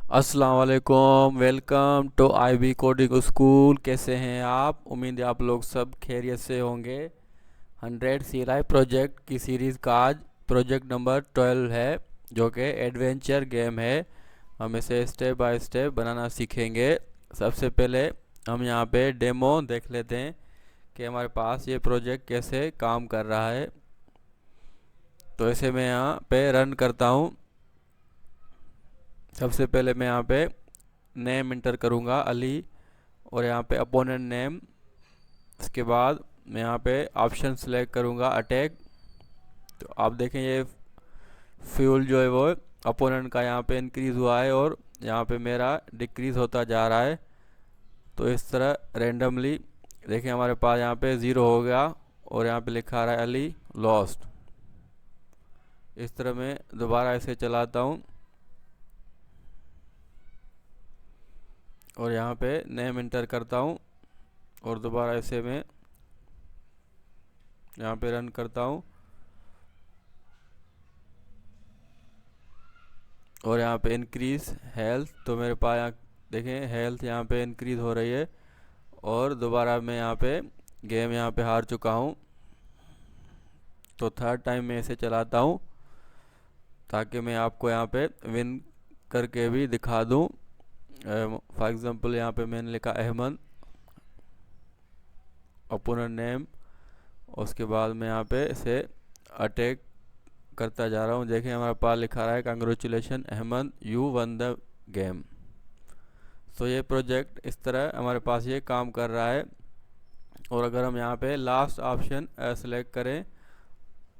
अस्सलाम वालेकुम। Welcome to IB coding school. कैसे हैं आप? उम्मीद है आप लोग सब खैरियत से होंगे। 100 CLI प्रोजेक्ट की सीरीज़ का आज प्रोजेक्ट नंबर 12 है, जो कि एडवेंचर गेम है। हम इसे स्टेप बाय स्टेप बनाना सीखेंगे। सबसे पहले हम यहाँ पे डेमो देख लेते हैं कि हमारे पास ये प्रोजेक्ट कैसे काम कर रहा है। तो इसे मैं यहाँ पे रन करता हूँ। सबसे पहले मैं यहाँ पे नेम इंटर करूँगा अली, और यहाँ पे अपोनेंट नेम। इसके बाद मैं यहाँ पे ऑप्शन सेलेक्ट करूँगा अटैक। तो आप देखें ये फ्यूल जो है वो अपोनेंट का यहाँ पे इंक्रीज़ हुआ है और यहाँ पे मेरा डिक्रीज़ होता जा रहा है। तो इस तरह रेंडमली देखें हमारे पास यहाँ पे ज़ीरो हो गया और यहाँ पे लिखा रहा है अली लॉस्ट। इस तरह मैं दोबारा इसे चलाता हूँ और यहाँ पे नेम इंटर करता हूँ और दोबारा इसे मैं यहाँ पे रन करता हूँ और यहाँ पे इंक्रीज हेल्थ। तो मेरे पास यहाँ देखें हेल्थ यहाँ पे इंक्रीज हो रही है और दोबारा मैं यहाँ पे गेम यहाँ पे हार चुका हूँ। तो थर्ड टाइम मैं इसे चलाता हूँ ताकि मैं आपको यहाँ पे विन करके भी दिखा दूँ। फॉर एग्ज़ाम्पल यहाँ पे मैंने लिखा अहमद, ओपोनेंट नेम। उसके बाद मैं यहाँ पे इसे अटैक करता जा रहा हूँ। देखें हमारे पास लिखा रहा है congratulation Ahmad, you won the game. तो ये प्रोजेक्ट इस तरह हमारे पास ये काम कर रहा है। और अगर हम यहाँ पे लास्ट ऑप्शन सेलेक्ट करें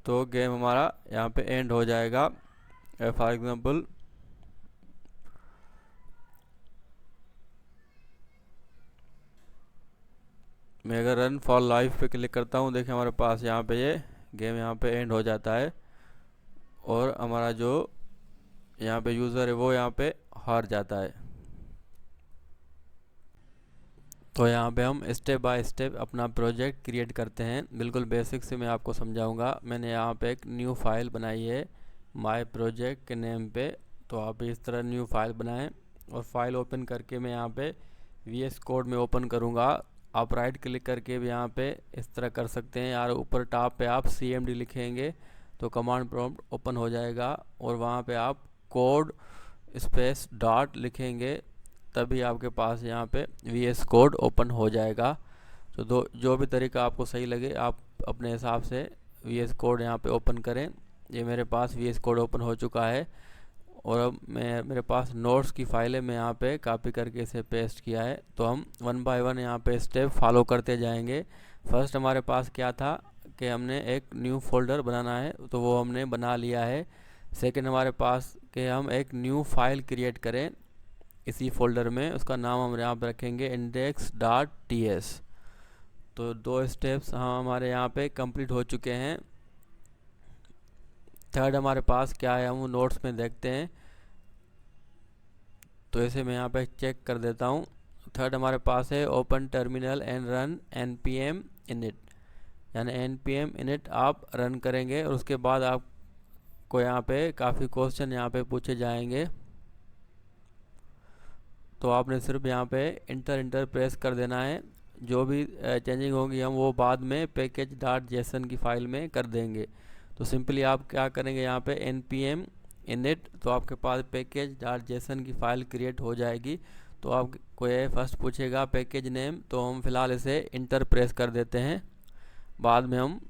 तो गेम हमारा यहाँ पे एंड हो जाएगा। फॉर एग्ज़ाम्पल मैं अगर रन फॉर लाइफ पे क्लिक करता हूँ, देखिए हमारे पास यहाँ पे ये गेम यहाँ पे एंड हो जाता है और हमारा जो यहाँ पे यूज़र है वो यहाँ पे हार जाता है। तो यहाँ पे हम स्टेप बाय स्टेप अपना प्रोजेक्ट क्रिएट करते हैं। बिल्कुल बेसिक से मैं आपको समझाऊंगा। मैंने यहाँ पे एक न्यू फाइल बनाई है माय प्रोजेक्ट के नेम पे। तो आप इस तरह न्यू फाइल बनाएं और फाइल ओपन करके मैं यहाँ पे VS कोड में ओपन करूँगा। आप राइट क्लिक करके भी यहाँ पे इस तरह कर सकते हैं यार। ऊपर टॉप पे आप CMD लिखेंगे तो कमांड प्रॉम्प्ट ओपन हो जाएगा और वहाँ पे आप कोड स्पेस डॉट लिखेंगे, तभी आपके पास यहाँ पे VS कोड ओपन हो जाएगा। तो जो भी तरीका आपको सही लगे आप अपने हिसाब से VS कोड यहाँ पे ओपन करें। ये मेरे पास VS कोड ओपन हो चुका है और अब मेरे पास नोट्स की फाइल है, मैं यहाँ पे कॉपी करके इसे पेस्ट किया है। तो हम वन बाय वन यहाँ पे स्टेप फॉलो करते जाएंगे। फर्स्ट हमारे पास क्या था कि हमने एक न्यू फोल्डर बनाना है, तो वो हमने बना लिया है। सेकंड हमारे पास कि हम एक न्यू फाइल क्रिएट करें इसी फोल्डर में, उसका नाम हम यहाँ पर रखेंगे index.ts। तो दो स्टेप्स हमारे यहाँ पे कंप्लीट हो चुके हैं। थर्ड हमारे पास क्या है हम नोट्स में देखते हैं। तो इसे मैं यहाँ पे चेक कर देता हूँ। थर्ड हमारे पास है open terminal and run npm init, यानी npm init आप रन करेंगे और उसके बाद आपको यहाँ पे काफ़ी क्वेश्चन यहाँ पे पूछे जाएंगे। तो आपने सिर्फ यहाँ पे इंटर प्रेस कर देना है। जो भी चेंजिंग होगी हम वो बाद में पैकेज डॉट जेसन की फ़ाइल में कर देंगे। तो सिंपली आप क्या करेंगे यहाँ पे npm init, तो आपके पास पैकेज डॉट जेसन की फ़ाइल क्रिएट हो जाएगी। तो आपको ये फर्स्ट पूछेगा पैकेज नेम, तो हम फ़िलहाल इसे इंटर प्रेस कर देते हैं। बाद में हम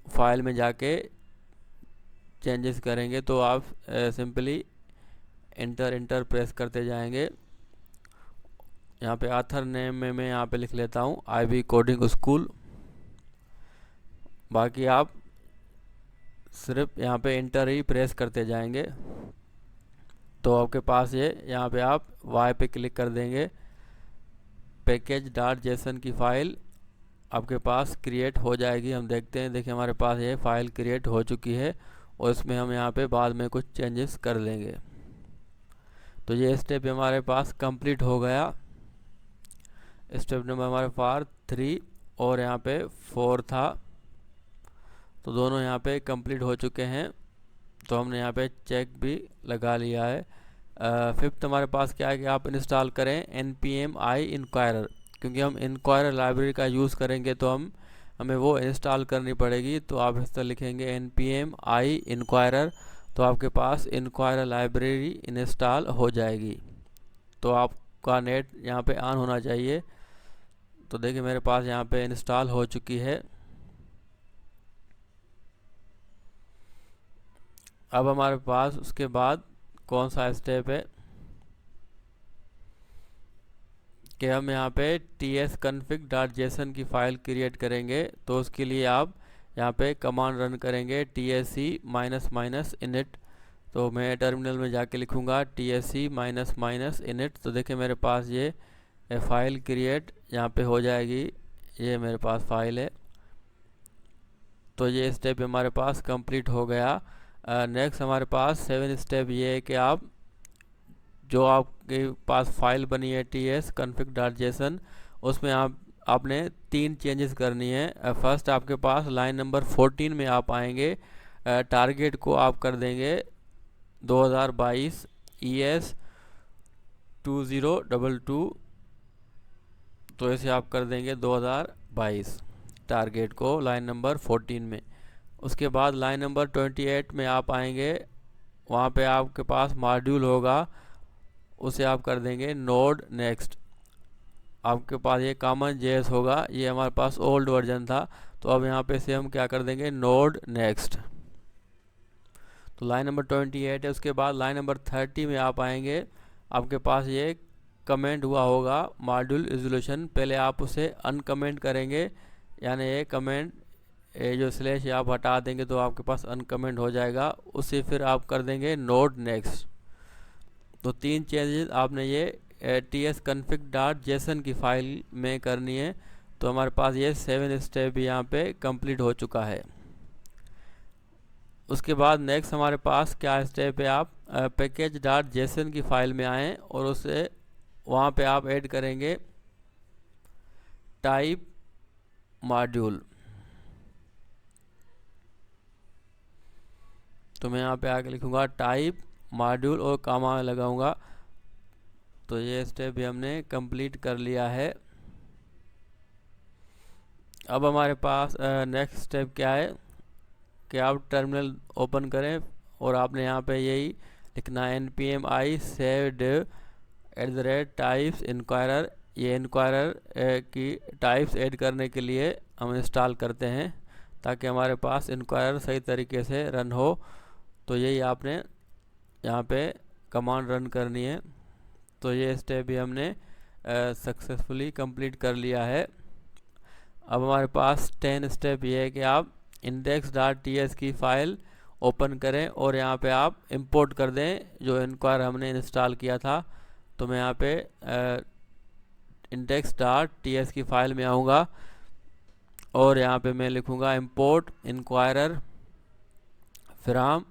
फाइल में जाके चेंजेस करेंगे। तो आप सिंपली इंटर प्रेस करते जाएंगे। यहाँ पे ऑथर नेम में मैं यहाँ पे लिख लेता हूँ आईबी कोडिंग स्कूल। बाकी आप सिर्फ यहाँ पे इंटर ही प्रेस करते जाएंगे। तो आपके पास ये यहाँ पे आप वाई पे क्लिक कर देंगे। पैकेज डॉट जेसन की फ़ाइल आपके पास क्रिएट हो जाएगी। हम देखते हैं, देखिए हमारे पास ये फ़ाइल क्रिएट हो चुकी है और इसमें हम यहाँ पे बाद में कुछ चेंजेस कर लेंगे। तो ये स्टेप हमारे पास कंप्लीट हो गया। स्टेप नंबर हमारे पास 3 और यहाँ पे 4 था, तो दोनों यहाँ पे कंप्लीट हो चुके हैं। तो हमने यहाँ पे चेक भी लगा लिया है। फिफ्थ हमारे पास क्या है कि आप इंस्टॉल करें npm i inquirer, क्योंकि हम inquirer लाइब्रेरी का यूज़ करेंगे तो हमें वो इंस्टॉल करनी पड़ेगी। तो आप इस तरह लिखेंगे npm i inquirer, तो आपके पास inquirer लाइब्रेरी इंस्टॉल हो जाएगी। तो आपका नेट यहाँ पे ऑन होना चाहिए। तो देखिए मेरे पास यहाँ पे इंस्टॉल हो चुकी है। अब हमारे पास उसके बाद कौन सा स्टेप है कि हम यहाँ पे tsconfig.json की फ़ाइल क्रिएट करेंगे। तो उसके लिए आप यहाँ पे कमांड रन करेंगे tsc-init। तो मैं टर्मिनल में जाके लिखूँगा tsc-init। तो देखिए मेरे पास ये फ़ाइल क्रिएट यहाँ पे हो जाएगी। ये मेरे पास फाइल है। तो ये स्टेप हमारे पास कंप्लीट हो गया। नेक्स्ट हमारे पास 7 स्टेप ये है कि आप जो आपके पास फाइल बनी है tsconfig.json, उसमें आपने 3 चेंजेस करनी है। फर्स्ट आपके पास लाइन नंबर 14 में आप आएंगे, टारगेट को आप कर देंगे 2022 ES 2022। तो ऐसे आप कर देंगे 2022 टारगेट को लाइन नंबर 14 में। उसके बाद लाइन नंबर 28 में आप आएंगे, वहाँ पे आपके पास मॉड्यूल होगा, उसे आप कर देंगे नोड नेक्स्ट। आपके पास ये कॉमन जेएस होगा, ये हमारे पास ओल्ड वर्जन था, तो अब यहाँ पे से हम क्या कर देंगे नोड नेक्स्ट। तो लाइन नंबर 28 है। उसके बाद लाइन नंबर 30 में आप आएंगे, आपके पास ये कमेंट हुआ होगा मॉड्यूल रिजोल्यूशन, पहले आप उसे अनकमेंट करेंगे, यानी ये कमेंट ये जो स्लैश आप हटा देंगे तो आपके पास अनकमेंट हो जाएगा। उसे फिर आप कर देंगे नोड नेक्स्ट। तो 3 चेंजेस आपने ये tsconfig.json की फ़ाइल में करनी है। तो हमारे पास ये 7 स्टेप यहाँ पे कंप्लीट हो चुका है। उसके बाद नेक्स्ट हमारे पास क्या स्टेप है, आप package.json की फ़ाइल में आएँ और उसे वहाँ पे आप ऐड करेंगे टाइप मॉड्यूल। तो मैं यहाँ पे आके लिखूँगा टाइप मॉड्यूल और कॉमा लगाऊंगा। तो ये स्टेप भी हमने कंप्लीट कर लिया है। अब हमारे पास नेक्स्ट स्टेप क्या है कि आप टर्मिनल ओपन करें और आपने यहाँ पे यही लिखना है npm i saved @types inquirer। ये inquirer की टाइप्स ऐड करने के लिए हम इंस्टॉल करते हैं ताकि हमारे पास inquirer सही तरीके से रन हो। तो यही आपने यहाँ पे कमांड रन करनी है। तो ये स्टेप भी हमने सक्सेसफुली कंप्लीट कर लिया है। अब हमारे पास 10 स्टेप ये है कि आप index.ts की फ़ाइल ओपन करें और यहाँ पे आप इंपोर्ट कर दें जो इनक्वायर हमने इंस्टॉल किया था। तो मैं यहाँ पे index.ts की फ़ाइल में आऊँगा और यहाँ पे मैं लिखूँगा import inquirer from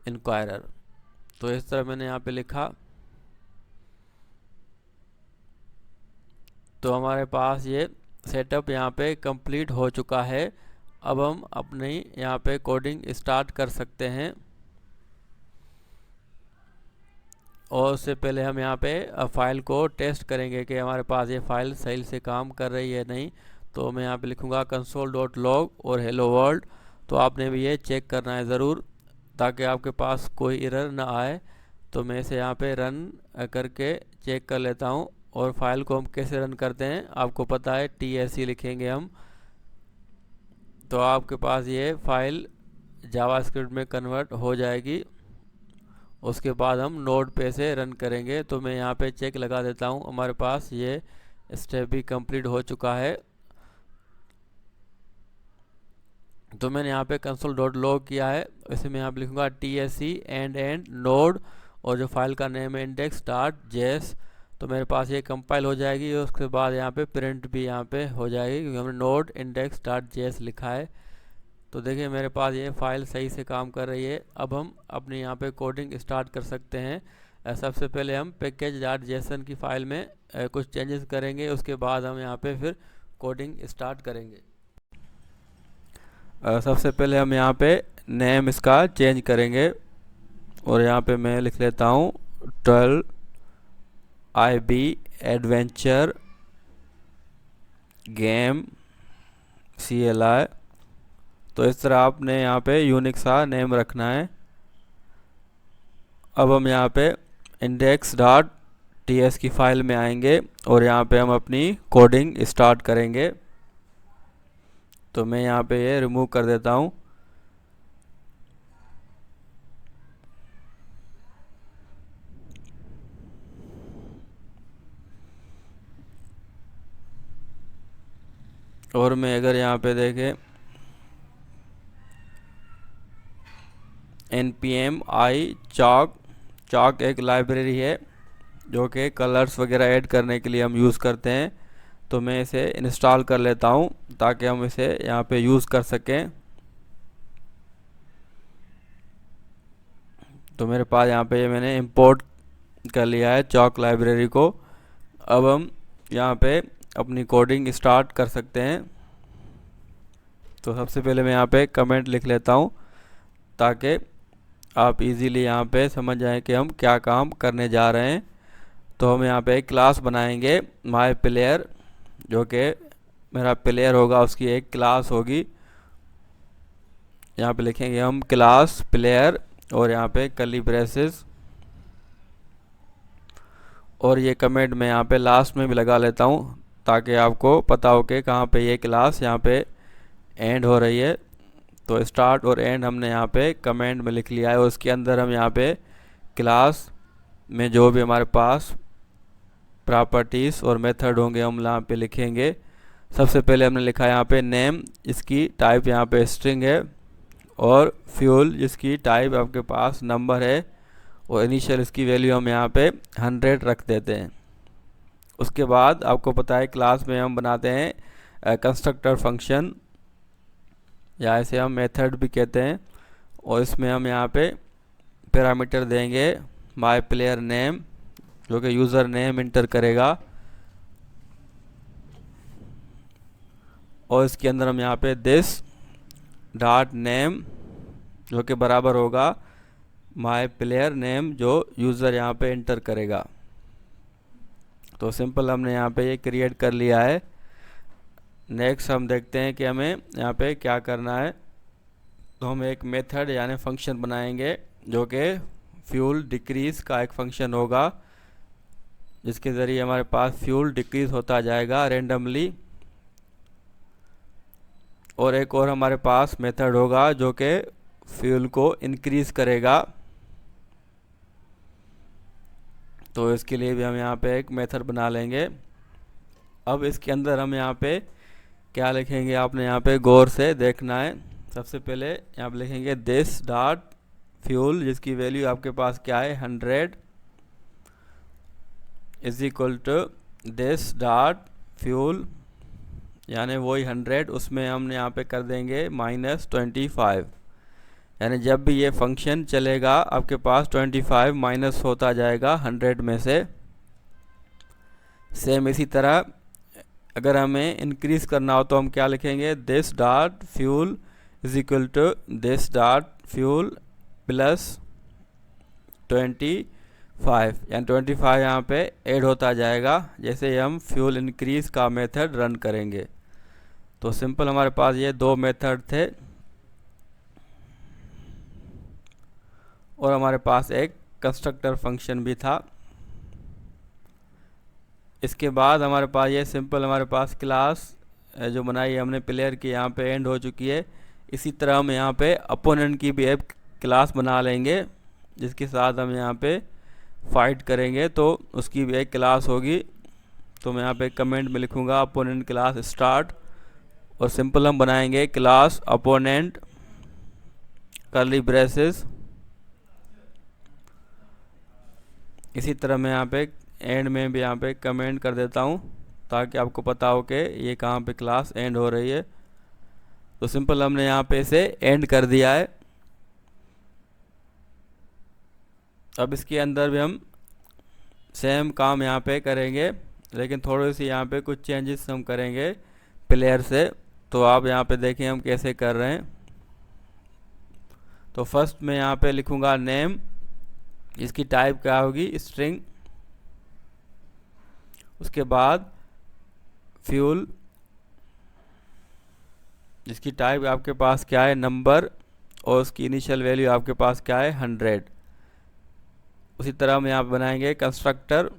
inquirer। तो इस तरह मैंने यहाँ पे लिखा। तो हमारे पास ये सेटअप यहाँ पे कंप्लीट हो चुका है। अब हम अपनी यहाँ पे कोडिंग स्टार्ट कर सकते हैं। और उससे पहले हम यहाँ पे फ़ाइल को टेस्ट करेंगे कि हमारे पास ये फ़ाइल सही से काम कर रही है नहीं। तो मैं यहाँ पे लिखूँगा console.log और hello world। तो आपने भी ये चेक करना है ज़रूर ताकि आपके पास कोई एरर ना आए। तो मैं इसे यहाँ पे रन करके चेक कर लेता हूँ। और फाइल को हम कैसे रन करते हैं आपको पता है, tsc लिखेंगे हम। तो आपके पास ये फाइल जावास्क्रिप्ट में कन्वर्ट हो जाएगी। उसके बाद हम नोड पे से रन करेंगे। तो मैं यहाँ पे चेक लगा देता हूँ, हमारे पास ये स्टेप भी कंप्लीट हो चुका है। तो मैंने यहाँ पे console.log किया है, वैसे मैं यहाँ पे लिखूँगा tsc end node और जो फाइल का नेम है index.js। तो मेरे पास ये कंपाइल हो जाएगी और उसके बाद यहाँ पे प्रिंट भी यहाँ पे हो जाएगी क्योंकि हमने नोड index.js लिखा है। तो देखिए मेरे पास ये फाइल सही से काम कर रही है। अब हम अपने यहाँ पे कोडिंग स्टार्ट कर सकते हैं। सबसे पहले हम package.json की फ़ाइल में कुछ चेंजेस करेंगे, उसके बाद हम यहाँ पे फिर कोडिंग स्टार्ट करेंगे। सबसे पहले हम यहाँ पे नेम इसका चेंज करेंगे और यहाँ पे मैं लिख लेता हूँ 12 IB एडवेंचर गेम CLI। तो इस तरह आपने यहाँ पे यूनिक सा नेम रखना है। अब हम यहाँ पे index.ts की फाइल में आएंगे और यहाँ पे हम अपनी कोडिंग स्टार्ट करेंगे। तो मैं यहाँ पे ये रिमूव कर देता हूँ। और मैं अगर यहाँ पे देखें npm i chalk एक लाइब्रेरी है जो कि कलर्स वगैरह ऐड करने के लिए हम यूज़ करते हैं। तो मैं इसे इंस्टॉल कर लेता हूँ ताकि हम इसे यहाँ पे यूज़ कर सकें। तो मेरे पास यहाँ पे मैंने इंपोर्ट कर लिया है chalk लाइब्रेरी को। अब हम यहाँ पे अपनी कोडिंग स्टार्ट कर सकते हैं। तो सबसे पहले मैं यहाँ पे कमेंट लिख लेता हूँ ताकि आप इजीली यहाँ पे समझ जाएं कि हम क्या काम करने जा रहे हैं। तो हम यहाँ पे एक क्लास बनाएंगे माय प्लेयर, जो कि मेरा प्लेयर होगा, उसकी एक क्लास होगी। यहाँ पे लिखेंगे हम क्लास प्लेयर और यहाँ पे कर्ली ब्रेसेस, और ये कमेंट मैं यहाँ पे लास्ट में भी लगा लेता हूँ ताकि आपको पता हो कि कहाँ पे ये क्लास यहाँ पे एंड हो रही है। तो स्टार्ट और एंड हमने यहाँ पे कमेंट में लिख लिया है और उसके अंदर हम यहाँ पे क्लास में जो भी हमारे पास प्रॉपर्टीज़ और मेथड होंगे हम यहाँ पे लिखेंगे। सबसे पहले हमने लिखा है यहाँ पे नेम, इसकी टाइप यहाँ पे स्ट्रिंग है, और फ्यूल जिसकी टाइप आपके पास नंबर है, और इनिशियल इसकी वैल्यू हम यहाँ पे 100 रख देते हैं। उसके बाद आपको पता है क्लास में हम बनाते हैं कंस्ट्रक्टर फंक्शन, या इसे हम मेथड भी कहते हैं, और इसमें हम यहाँ पे पैरामीटर देंगे माय प्लेयर नेम, जो कि यूज़र नेम इंटर करेगा, और इसके अंदर हम यहाँ पे दिस डॉट नेम जो कि बराबर होगा माय प्लेयर नेम जो यूज़र यहाँ पे इंटर करेगा। तो सिंपल हमने यहाँ पे ये क्रिएट कर लिया है। नेक्स्ट हम देखते हैं कि हमें यहाँ पे क्या करना है। तो हम एक मेथड यानी फंक्शन बनाएंगे जो कि फ्यूल डिक्रीज़ का एक फंक्शन होगा, जिसके ज़रिए हमारे पास फ्यूल डिक्रीज़ होता जाएगा रेंडमली। और एक और हमारे पास मेथड होगा जो कि फ्यूल को इंक्रीज़ करेगा। तो इसके लिए भी हम यहाँ पे एक मेथड बना लेंगे। अब इसके अंदर हम यहाँ पे क्या लिखेंगे, आपने यहाँ पे गौर से देखना है। सबसे पहले यहाँ पे लिखेंगे दिस डॉट फ्यूल, जिसकी वैल्यू आपके पास क्या है 100, is equal to this dot fuel, यानी वही 100, उसमें हमने यहाँ पे कर देंगे -25। यानी जब भी ये फंक्शन चलेगा आपके पास 25 माइनस होता जाएगा 100 में से। सेम इसी तरह अगर हमें इंक्रीज़ करना हो तो हम क्या लिखेंगे, this dot fuel is equal to this dot fuel plus 25, यानी 25 यहाँ पे ऐड होता जाएगा जैसे हम फ्यूल इंक्रीज़ का मेथड रन करेंगे। तो सिंपल हमारे पास ये दो मेथड थे, और हमारे पास एक कंस्ट्रक्टर फंक्शन भी था। इसके बाद हमारे पास ये सिंपल हमारे पास क्लास जो बनाई है हमने प्लेयर की यहाँ पे एंड हो चुकी है। इसी तरह हम यहाँ पे अपोनेंट की भी एक क्लास बना लेंगे जिसके साथ हम यहाँ पे फाइट करेंगे, तो उसकी भी एक क्लास होगी। तो मैं यहाँ पे कमेंट में लिखूँगा अपोनेंट क्लास स्टार्ट, और सिंपल हम बनाएंगे क्लास अपोनेंट कर्ली ब्रेसेस। इसी तरह मैं यहाँ पे एंड में भी यहाँ पे कमेंट कर देता हूँ ताकि आपको पता हो कि ये कहाँ पे क्लास एंड हो रही है। तो सिंपल हमने यहाँ पे इसे एंड कर दिया है। अब इसके अंदर भी हम सेम काम यहाँ पे करेंगे, लेकिन थोड़ी सी यहाँ पे कुछ चेंजेस हम करेंगे प्लेयर से। तो आप यहाँ पे देखें हम कैसे कर रहे हैं। तो फर्स्ट मैं यहाँ पे लिखूँगा नेम, इसकी टाइप क्या होगी, स्ट्रिंग। उसके बाद फ्यूल, जिसकी टाइप आपके पास क्या है, नंबर, और उसकी इनिशियल वैल्यू आपके पास क्या है, 100। उसी तरह हम यहाँ पे बनाएंगे कंस्ट्रक्टर,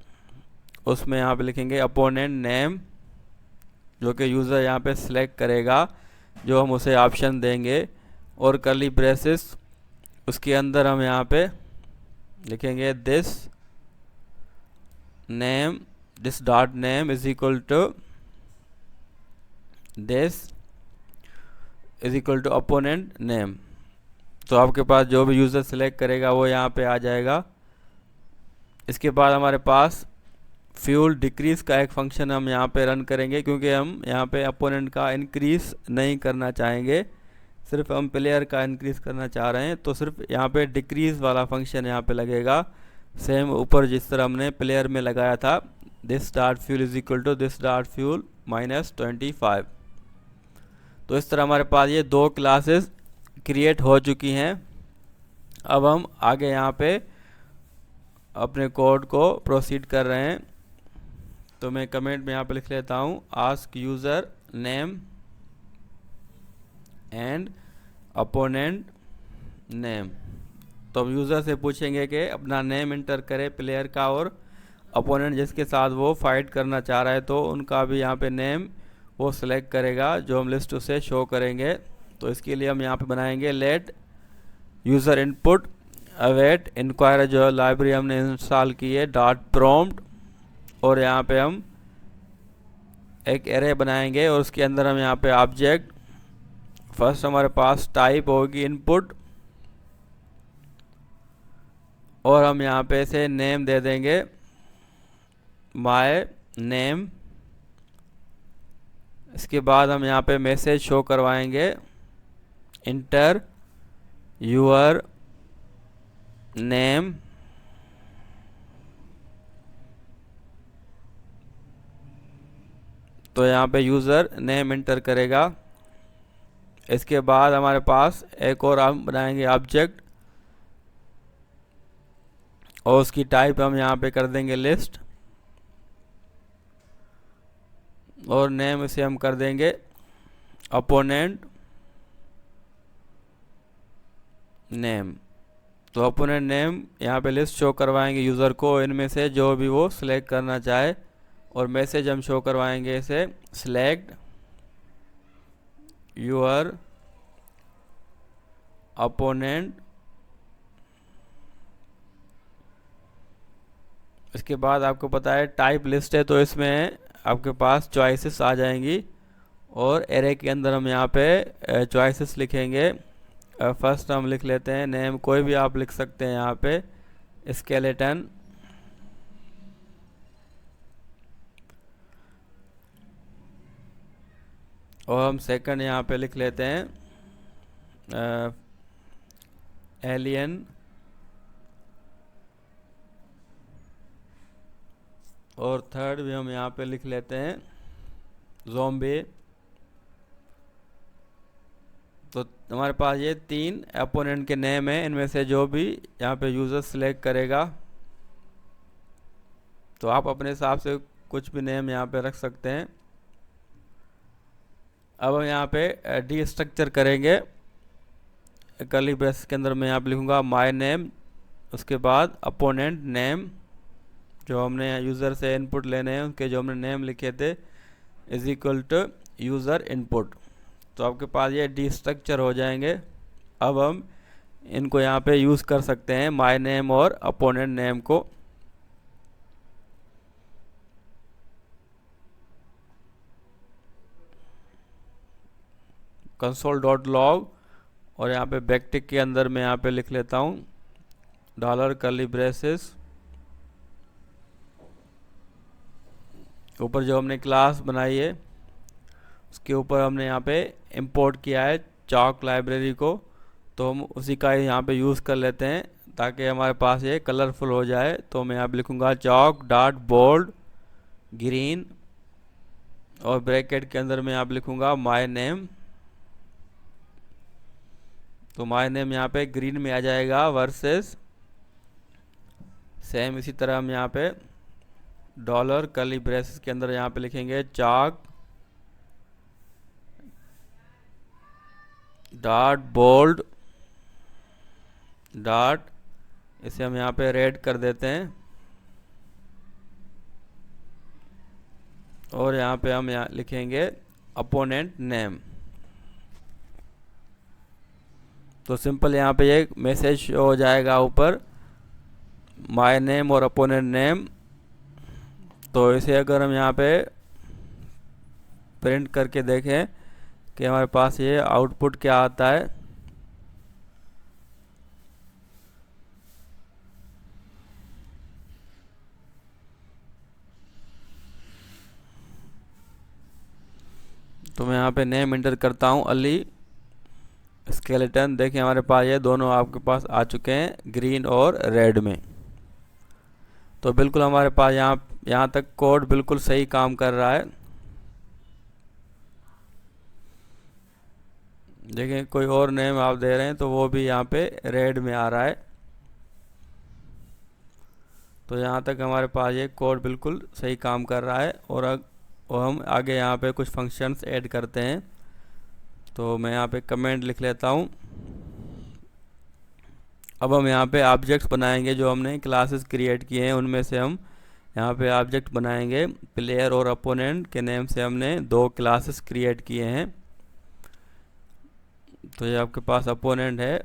उसमें यहाँ पे लिखेंगे अपोनेंट नेम, जो कि यूज़र यहाँ पे सिलेक्ट करेगा, जो हम उसे ऑप्शन देंगे, और कर्ली ब्रेसेस, उसके अंदर हम यहाँ पे लिखेंगे this name, this dot name is equal to this is equal to opponent name. तो आपके पास जो भी यूज़र सिलेक्ट करेगा वो यहाँ पे आ जाएगा। इसके बाद हमारे पास फ्यूल डिक्रीज़ का एक फंक्शन हम यहाँ पे रन करेंगे, क्योंकि हम यहाँ पे अपोनेंट का इंक्रीज़ नहीं करना चाहेंगे, सिर्फ हम प्लेयर का इंक्रीज़ करना चाह रहे हैं। तो सिर्फ यहाँ पे डिक्रीज़ वाला फंक्शन यहाँ पे लगेगा, सेम ऊपर जिस तरह हमने प्लेयर में लगाया था, this dot fuel is equal to this dot fuel -25। तो इस तरह हमारे पास ये दो क्लासेस क्रिएट हो चुकी हैं। अब हम आगे यहाँ पे अपने कोड को प्रोसीड कर रहे हैं। तो मैं कमेंट में यहाँ पे लिख लेता हूँ, ask user name and opponent name. तो हम यूज़र से पूछेंगे कि अपना नेम इंटर करे प्लेयर का, और अपोनेंट जिसके साथ वो फाइट करना चाह रहा है तो उनका भी यहाँ पे नेम वो सिलेक्ट करेगा, जो हम लिस्ट उसे शो करेंगे। तो इसके लिए हम यहाँ पे बनाएंगे let user input await inquirer, जो लाइब्रेरी हमने इंस्टॉल की है, डॉट प्रॉम्प्ट, और यहाँ पे हम एक एरे बनाएंगे, और उसके अंदर हम यहाँ पे ऑब्जेक्ट, फर्स्ट हमारे पास टाइप होगी इनपुट, और हम यहाँ पे से नेम दे देंगे माय नेम। इसके बाद हम यहाँ पे मैसेज शो करवाएंगे, इंटर यूर नेम, तो यहाँ पे यूज़र नेम इंटर करेगा। इसके बाद हमारे पास एक और हम बनाएंगे ऑब्जेक्ट, और उसकी टाइप हम यहाँ पे कर देंगे लिस्ट, और नेम इसे हम कर देंगे अपोनेंट नेम। तो अपोनेंट नेम यहाँ पे लिस्ट शो करवाएंगे यूज़र को, इनमें से जो भी वो सिलेक्ट करना चाहे, और मैसेज हम शो करवाएंगे इसे सिलेक्ट यूर अपोनेंट। इसके बाद आपको पता है टाइप लिस्ट है, तो इसमें आपके पास चॉइसेस आ जाएंगी, और एरे के अंदर हम यहाँ पे चॉइसेस लिखेंगे। फर्स्ट हम लिख लेते हैं नेम, कोई भी आप लिख सकते हैं यहाँ पे, स्केलेटन, और हम सेकंड यहाँ पे लिख लेते हैं एलियन, और थर्ड भी हम यहाँ पे लिख लेते हैं ज़ॉम्बी। तो हमारे पास ये तीन अपोनेंट के नेम है, इनमें से जो भी यहाँ पे यूज़र सिलेक्ट करेगा, तो आप अपने हिसाब से कुछ भी नेम यहाँ पे रख सकते हैं। अब हम यहाँ पे डी स्ट्रक्चर करेंगे, कर्ली ब्रेस के अंदर मैं यहाँ पे लिखूँगा माय नेम, उसके बाद अपोनेंट नेम, जो हमने यूज़र से इनपुट लेने हैं उनके जो हमने नेम लिखे थे, is equal to user input. तो आपके पास ये डी स्ट्रक्चर हो जाएंगे। अब हम इनको यहाँ पे यूज़ कर सकते हैं, माय नेम और अपोनेंट नेम को। console.log, और यहाँ पे बैकटिक के अंदर मैं यहाँ पे लिख लेता हूँ डॉलर कर्ली ब्रेसेस, ऊपर जो हमने क्लास बनाई है उसके ऊपर हमने यहाँ पे इंपोर्ट किया है चॉक लाइब्रेरी को, तो हम उसी का यहाँ पे यूज़ कर लेते हैं ताकि हमारे पास ये कलरफुल हो जाए। तो मैं यहाँ पे लिखूँगा चॉक डॉट बोल्ड ग्रीन, और ब्रैकेट के अंदर मैं यहाँ पे लिखूँगा माय नेम। तो माय नेम यहाँ पे ग्रीन में आ जाएगा वर्सेस सेम इसी तरह हम यहाँ पे डॉलर कर्ली ब्रेसेस के अंदर यहाँ पे लिखेंगे चाक डॉट बोल्ड डॉट, इसे हम यहाँ पे रेड कर देते हैं और यहाँ पे हम यहाँ लिखेंगे अपोनेंट नेम। तो सिंपल यहाँ पे एक मैसेज हो जाएगा ऊपर माय नेम और अपोनेंट नेम। तो इसे अगर हम यहाँ पे प्रिंट करके देखें कि हमारे पास ये आउटपुट क्या आता है, तो मैं यहाँ पे नेम इंटर करता हूँ अली स्केलेटन। देखिए हमारे पास ये दोनों आपके पास आ चुके हैं ग्रीन और रेड में। तो बिल्कुल हमारे पास यहाँ तक कोड बिल्कुल सही काम कर रहा है। देखिए कोई और नेम आप दे रहे हैं तो वो भी यहाँ पे रेड में आ रहा है। तो यहाँ तक हमारे पास ये कोड बिल्कुल सही काम कर रहा है। और हम आगे यहाँ पे कुछ फंक्शंस ऐड करते हैं। तो मैं यहाँ पे कमेंट लिख लेता हूँ। अब हम यहाँ पे ऑब्जेक्ट्स बनाएंगे, जो हमने क्लासेस क्रिएट किए हैं उनमें से हम यहाँ पे ऑब्जेक्ट बनाएंगे। प्लेयर और अपोनेंट के नेम से हमने 2 क्लासेस क्रिएट किए हैं। तो ये आपके पास अपोनेंट है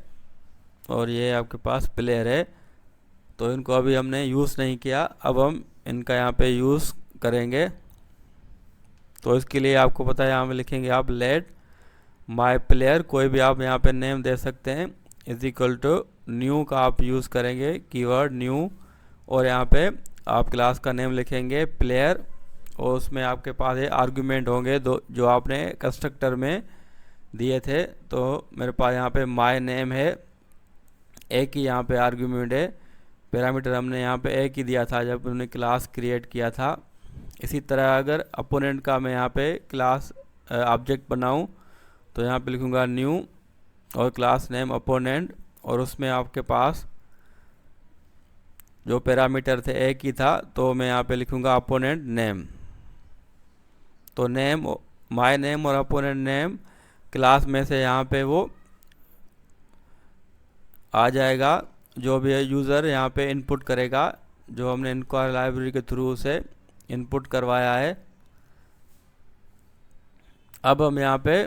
और ये आपके पास प्लेयर है। तो इनको अभी हमने यूज़ नहीं किया, अब हम इनका यहाँ पे यूज़ करेंगे। तो इसके लिए आपको पता है यहाँ पे लिखेंगे आप लेट माय प्लेयर, कोई भी आप यहाँ पे नेम दे सकते हैं, इज इक्वल टू न्यू का आप यूज़ करेंगे कीवर्ड न्यू। और यहाँ पे आप क्लास का नेम लिखेंगे प्लेयर और उसमें आपके पास ये आर्गुमेंट होंगे दो जो आपने कंस्ट्रक्टर में दिए थे। तो मेरे पास यहाँ पे माय नेम है, एक ही यहाँ पे आर्गुमेंट है, पैरामीटर हमने यहाँ पे एक ही दिया था जब हमने क्लास क्रिएट किया था। इसी तरह अगर अपोनेंट का मैं यहाँ पे क्लास ऑब्जेक्ट बनाऊँ तो यहाँ पे लिखूँगा न्यू और क्लास नेम अपोनेंट और उसमें आपके पास जो पैरामीटर थे एक ही था, तो मैं यहाँ पे लिखूँगा अपोनेंट नेम। तो नेम माय नेम और अपोनेंट नेम क्लास में से यहाँ पे वो आ जाएगा, जो भी यूज़र यहाँ पे इनपुट करेगा, जो हमने इंक्वायरी लाइब्रेरी के थ्रू से इनपुट करवाया है। अब हम यहाँ पे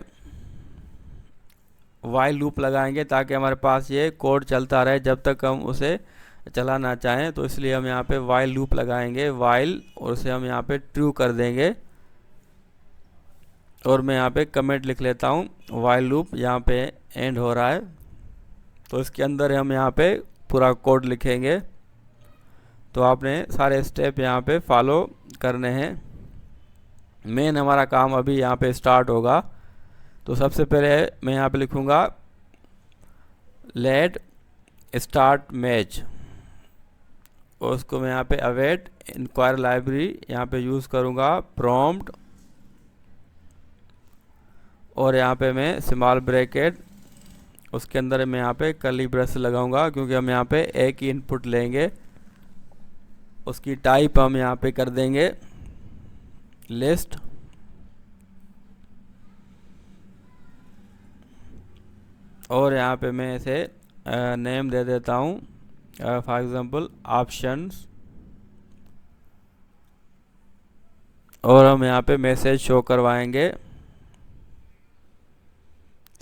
वाइल लूप लगाएंगे ताकि हमारे पास ये कोड चलता रहे जब तक हम उसे चलाना चाहें। तो इसलिए हम यहाँ पे वाइल लूप लगाएंगे वाइल, और उसे हम यहाँ पे ट्रू कर देंगे। और मैं यहाँ पे कमेंट लिख लेता हूँ वाइल लूप यहाँ पे एंड हो रहा है। तो इसके अंदर हम यहाँ पे पूरा कोड लिखेंगे। तो आपने सारे स्टेप यहाँ पे फॉलो करने हैं। मेन हमारा काम अभी यहाँ पे स्टार्ट होगा। तो सबसे पहले मैं यहाँ पे लिखूँगा लेट स्टार्ट मैच, और उसको मैं यहाँ पे अवेट इंक्वायरी लाइब्रेरी यहाँ पे यूज़ करूँगा प्रॉम्प्ट, और यहाँ पे मैं स्मॉल ब्रैकेट, उसके अंदर मैं यहाँ पे कर्ली ब्रेस लगाऊंगा क्योंकि हम यहाँ पे एक ही इनपुट लेंगे। उसकी टाइप हम यहाँ पे कर देंगे लिस्ट, और यहाँ पे मैं इसे नेम दे देता हूँ फॉर एग्जांपल ऑप्शंस, और हम यहाँ पे मैसेज शो करवाएंगे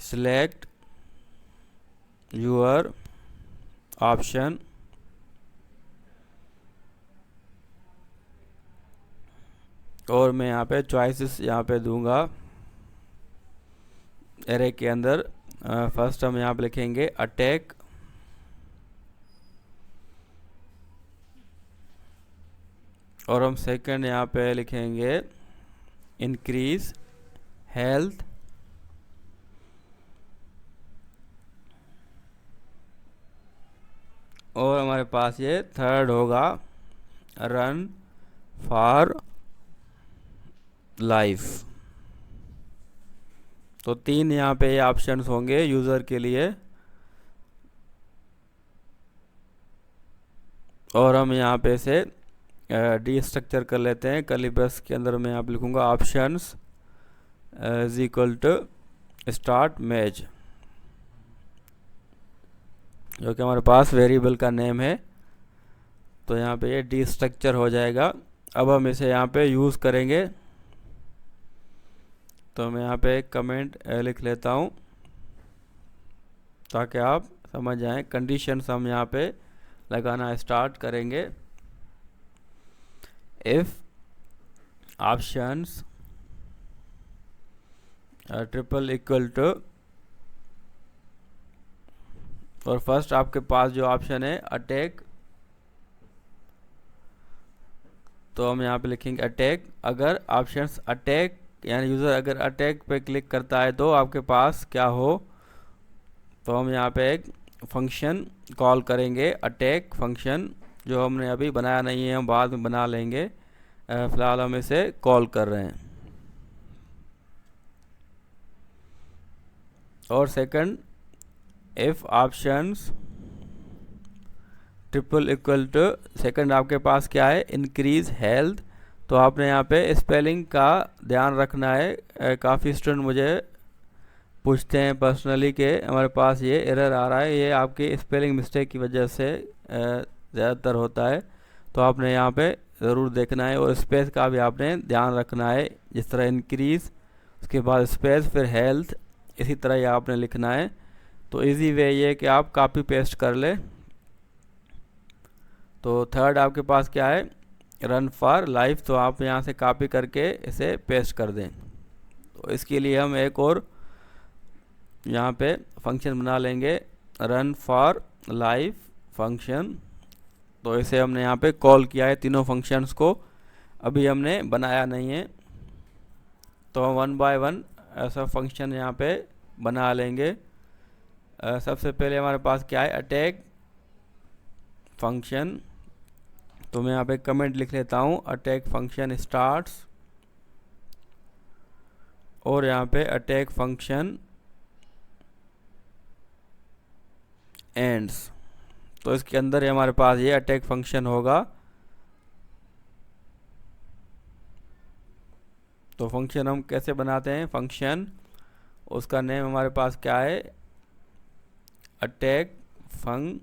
सिलेक्ट यूर ऑप्शन, और मैं यहाँ पे चॉइसेस यहाँ पे दूंगा एरे के अंदर। फर्स्ट हम यहाँ पे लिखेंगे अटैक, और हम सेकंड यहाँ पे लिखेंगे इंक्रीज हेल्थ, और हमारे पास ये थर्ड होगा रन फॉर लाइफ। तो 3 यहाँ पे ये ऑप्शंस होंगे यूज़र के लिए। और हम यहाँ पे इसे डी स्ट्रक्चर कर लेते हैं। कर्ली ब्रेस के अंदर मैं यहाँ पे लिखूँगा options is equal to start match, जो कि हमारे पास वेरिएबल का नेम है। तो यहाँ पे ये डी स्ट्रक्चर हो जाएगा। अब हम इसे यहाँ पे यूज़ करेंगे। तो मैं यहाँ पे एक कमेंट लिख लेता हूँ ताकि आप समझ जाएं। कंडीशंस हम यहाँ पे लगाना स्टार्ट करेंगे। If options triple equal to, और फर्स्ट आपके पास जो ऑप्शन है अटैक, तो हम यहाँ पे लिखेंगे अटैक। अगर ऑप्शंस अटैक यानी यूज़र अगर अटैक पे क्लिक करता है तो आपके पास क्या हो, तो हम यहाँ पे एक फंक्शन कॉल करेंगे अटैक फंक्शन, जो हमने अभी बनाया नहीं है, हम बाद में बना लेंगे। फ़िलहाल हम इसे कॉल कर रहे हैं। और second, if options triple equal to, second आपके पास क्या है इंक्रीज हेल्थ। तो आपने यहाँ पे स्पेलिंग का ध्यान रखना है। काफ़ी स्टूडेंट मुझे पूछते हैं पर्सनली कि हमारे पास ये एरर आ रहा है, ये आपकी स्पेलिंग मिस्टेक की वजह से ज़्यादातर होता है। तो आपने यहाँ पे ज़रूर देखना है, और स्पेस का भी आपने ध्यान रखना है। जिस तरह इंक्रीज उसके बाद स्पेस फिर हेल्थ, इसी तरह ये आपने लिखना है। तो इजी वे ये कि आप कॉपी पेस्ट कर ले। तो थर्ड आपके पास क्या है रन फॉर लाइफ, तो आप यहाँ से कॉपी करके इसे पेस्ट कर दें। तो इसके लिए हम एक और यहाँ पे फंक्शन बना लेंगे रन फॉर लाइफ फंक्शन। तो इसे हमने यहाँ पे कॉल किया है तीनों फंक्शंस को, अभी हमने बनाया नहीं है। तो हम वन बाय वन ऐसा फंक्शन यहाँ पे बना लेंगे। सबसे पहले हमारे पास क्या है अटैक फंक्शन। तो मैं यहाँ पे कमेंट लिख लेता हूँ अटैक फंक्शन स्टार्ट्स, और यहाँ पे अटैक फंक्शन एंड्स। तो इसके अंदर ही हमारे पास ये अटैक फंक्शन होगा। तो फंक्शन हम कैसे बनाते हैं, फंक्शन उसका नेम हमारे पास क्या है अटैक फंग,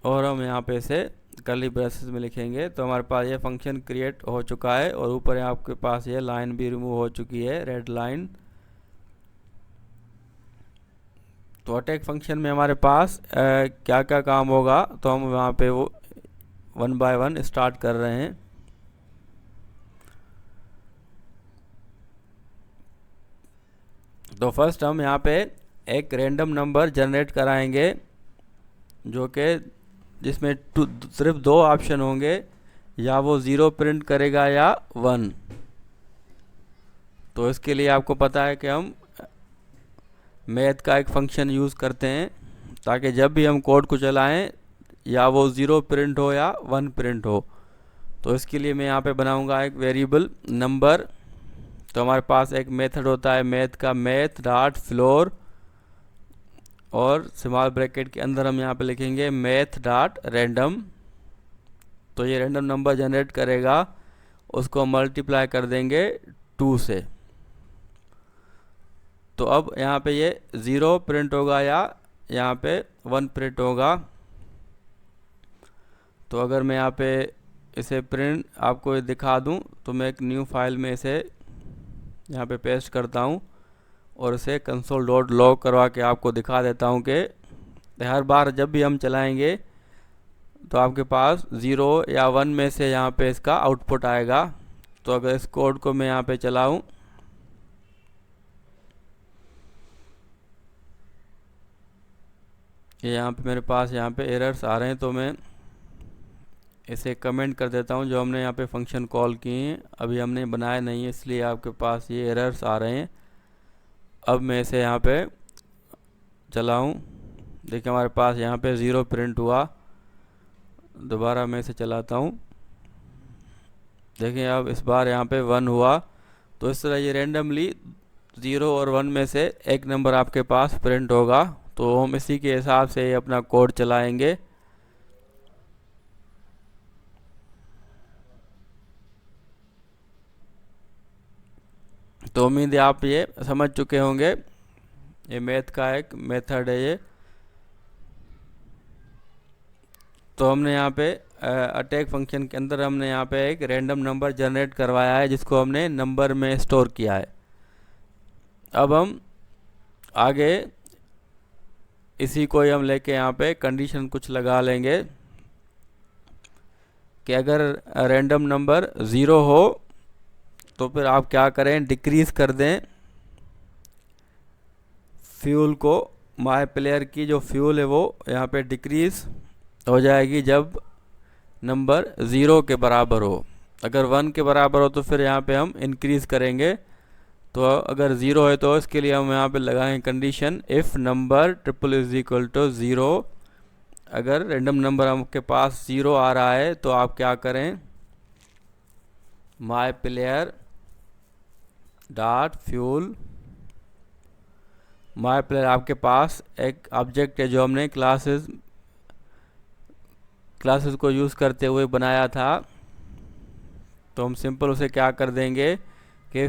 और हम यहाँ पे इसे कर्ली ब्रेसेस में लिखेंगे। तो हमारे पास ये फंक्शन क्रिएट हो चुका है, और ऊपर आपके पास ये लाइन भी रिमूव हो चुकी है, रेड लाइन। तो अटैक फंक्शन में हमारे पास क्या क्या काम होगा, तो हम वहाँ पे वो वन बाय वन स्टार्ट कर रहे हैं। तो फर्स्ट हम यहाँ पे एक रैंडम नंबर जनरेट कराएंगे, जो कि जिसमें सिर्फ दो ऑप्शन होंगे, या वो 0 प्रिंट करेगा या 1। तो इसके लिए आपको पता है कि हम मैथ का एक फंक्शन यूज़ करते हैं, ताकि जब भी हम कोड को चलाएं या वो 0 प्रिंट हो या 1 प्रिंट हो। तो इसके लिए मैं यहाँ पे बनाऊंगा एक वेरिएबल नंबर। तो हमारे पास एक मेथड होता है मैथ का, मैथ डॉट फ्लोर, और स्मॉल ब्रैकेट के अंदर हम यहाँ पे लिखेंगे मैथ डॉट रैंडम। तो ये रैंडम नंबर जनरेट करेगा, उसको मल्टीप्लाई कर देंगे 2 से। तो अब यहाँ पे ये 0 प्रिंट होगा या यहाँ पे 1 प्रिंट होगा। तो अगर मैं यहाँ पे इसे प्रिंट आपको दिखा दूँ, तो मैं एक न्यू फाइल में इसे यहाँ पे पेस्ट करता हूँ, और इसे console.log करवा के आपको दिखा देता हूँ कि हर बार जब भी हम चलाएंगे तो आपके पास 0 या 1 में से यहाँ पे इसका आउटपुट आएगा। तो अगर इस कोड को मैं यहाँ पे चलाऊँ, यहाँ पे मेरे पास यहाँ पे एरर्स आ रहे हैं, तो मैं इसे कमेंट कर देता हूँ जो हमने यहाँ पे फंक्शन कॉल किए हैं, अभी हमने बनाया नहीं है, इसलिए आपके पास ये एरर्स आ रहे हैं। अब मैं इसे यहाँ पे चलाऊँ, देखिए हमारे पास यहाँ पे 0 प्रिंट हुआ। दोबारा मैं इसे चलाता हूँ, देखिए अब इस बार यहाँ पे 1 हुआ। तो इस तरह ये रेंडमली 0 और 1 में से एक नंबर आपके पास प्रिंट होगा। तो हम इसी के हिसाब से अपना कोड चलाएंगे। तो उम्मीद है आप ये समझ चुके होंगे। ये मैथ का एक मेथड है ये। तो हमने यहाँ पे अटैक फंक्शन के अंदर हमने यहाँ पे एक रैंडम नंबर जनरेट करवाया है, जिसको हमने नंबर में स्टोर किया है। अब हम आगे इसी को ही हम लेके यहाँ पे कंडीशन कुछ लगा लेंगे कि अगर रैंडम नंबर 0 हो तो फिर आप क्या करें, डिक्रीज़ कर दें फ्यूल को। माय प्लेयर की जो फ्यूल है वो यहाँ पे डिक्रीज़ हो जाएगी जब नंबर 0 के बराबर हो। अगर 1 के बराबर हो तो फिर यहाँ पे हम इंक्रीज़ करेंगे। तो अगर 0 है तो इसके लिए हम यहाँ पे लगाएंगे condition if number triple is equal to 0। अगर रैंडम नंबर आपके पास 0 आ रहा है तो आप क्या करें, my player dot fuel. My player आपके पास एक ऑब्जेक्ट है जो हमने क्लासेस को यूज़ करते हुए बनाया था। तो हम सिंपल उसे क्या कर देंगे कि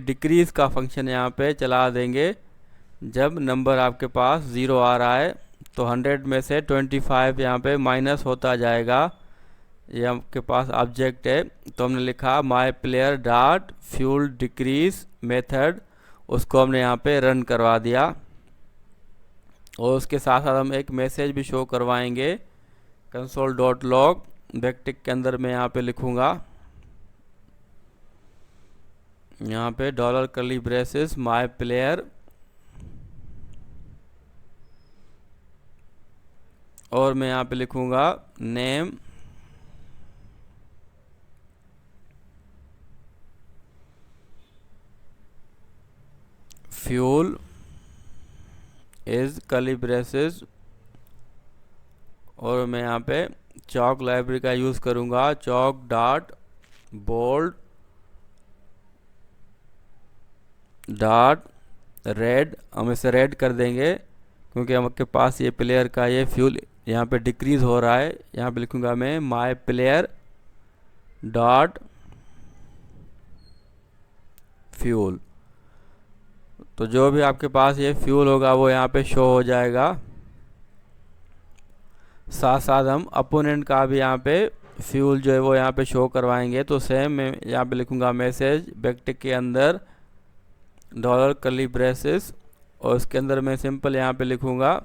डिक्रीज़ का फंक्शन यहाँ पे चला देंगे जब नंबर आपके पास 0 आ रहा है। तो 100 में से 25 यहाँ पे माइनस होता जाएगा। ये आपके पास ऑब्जेक्ट है, तो हमने लिखा my player dot fuel decrease method, उसको हमने यहाँ पे रन करवा दिया। और उसके साथ साथ हम एक मैसेज भी शो करवाएंगे console.log। बैकटिक के अंदर मैं यहाँ पे लिखूँगा, यहाँ पे dollar curly braces my player, और मैं यहाँ पे लिखूँगा name fuel is curly braces, और मैं यहाँ पे चॉक लाइब्रेरी का यूज़ करूँगा, chalk dot bold dot red. हम इसे रेड कर देंगे क्योंकि हमके पास ये प्लेयर का ये फ्यूल यहाँ पे डिक्रीज़ हो रहा है। यहाँ पे लिखूँगा मैं माय प्लेयर डॉट फ्यूल। तो जो भी आपके पास ये फ्यूल होगा वो यहाँ पे शो हो जाएगा। साथ साथ हम अपोनेंट का भी यहाँ पे फ्यूल जो है वो यहाँ पे शो करवाएंगे। तो सेम मैं यहाँ पे लिखूँगा मैसेज बैकटिक के अंदर डॉलर कर्ली ब्रेसेस, और उसके अंदर मैं सिंपल यहाँ पे लिखूँगा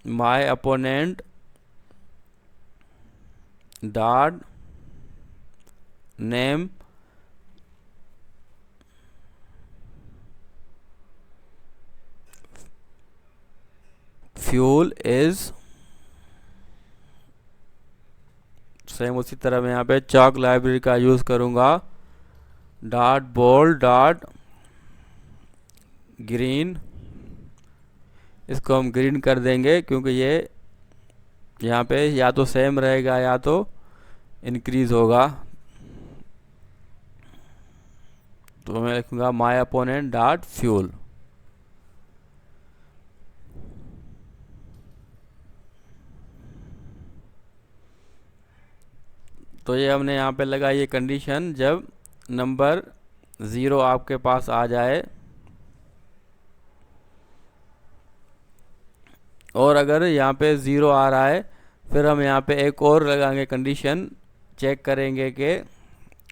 my opponent dot name fuel is. Same उसी तरह मैं यहाँ पे चॉक लाइब्रेरी का यूज़ करूँगा, डॉट बोल्ड डॉट ग्रीन। इसको हम ग्रीन कर देंगे क्योंकि ये यहाँ पे या तो सेम रहेगा या तो इंक्रीज़ होगा। तो मैं लिखूँगा माय अपोनेंट डॉट फ्यूल। तो ये हमने यहाँ पे लगा ये कंडीशन जब नंबर 0 आपके पास आ जाए। और अगर यहाँ पे 0 आ रहा है फिर हम यहाँ पे एक और लगाएंगे कंडीशन, चेक करेंगे कि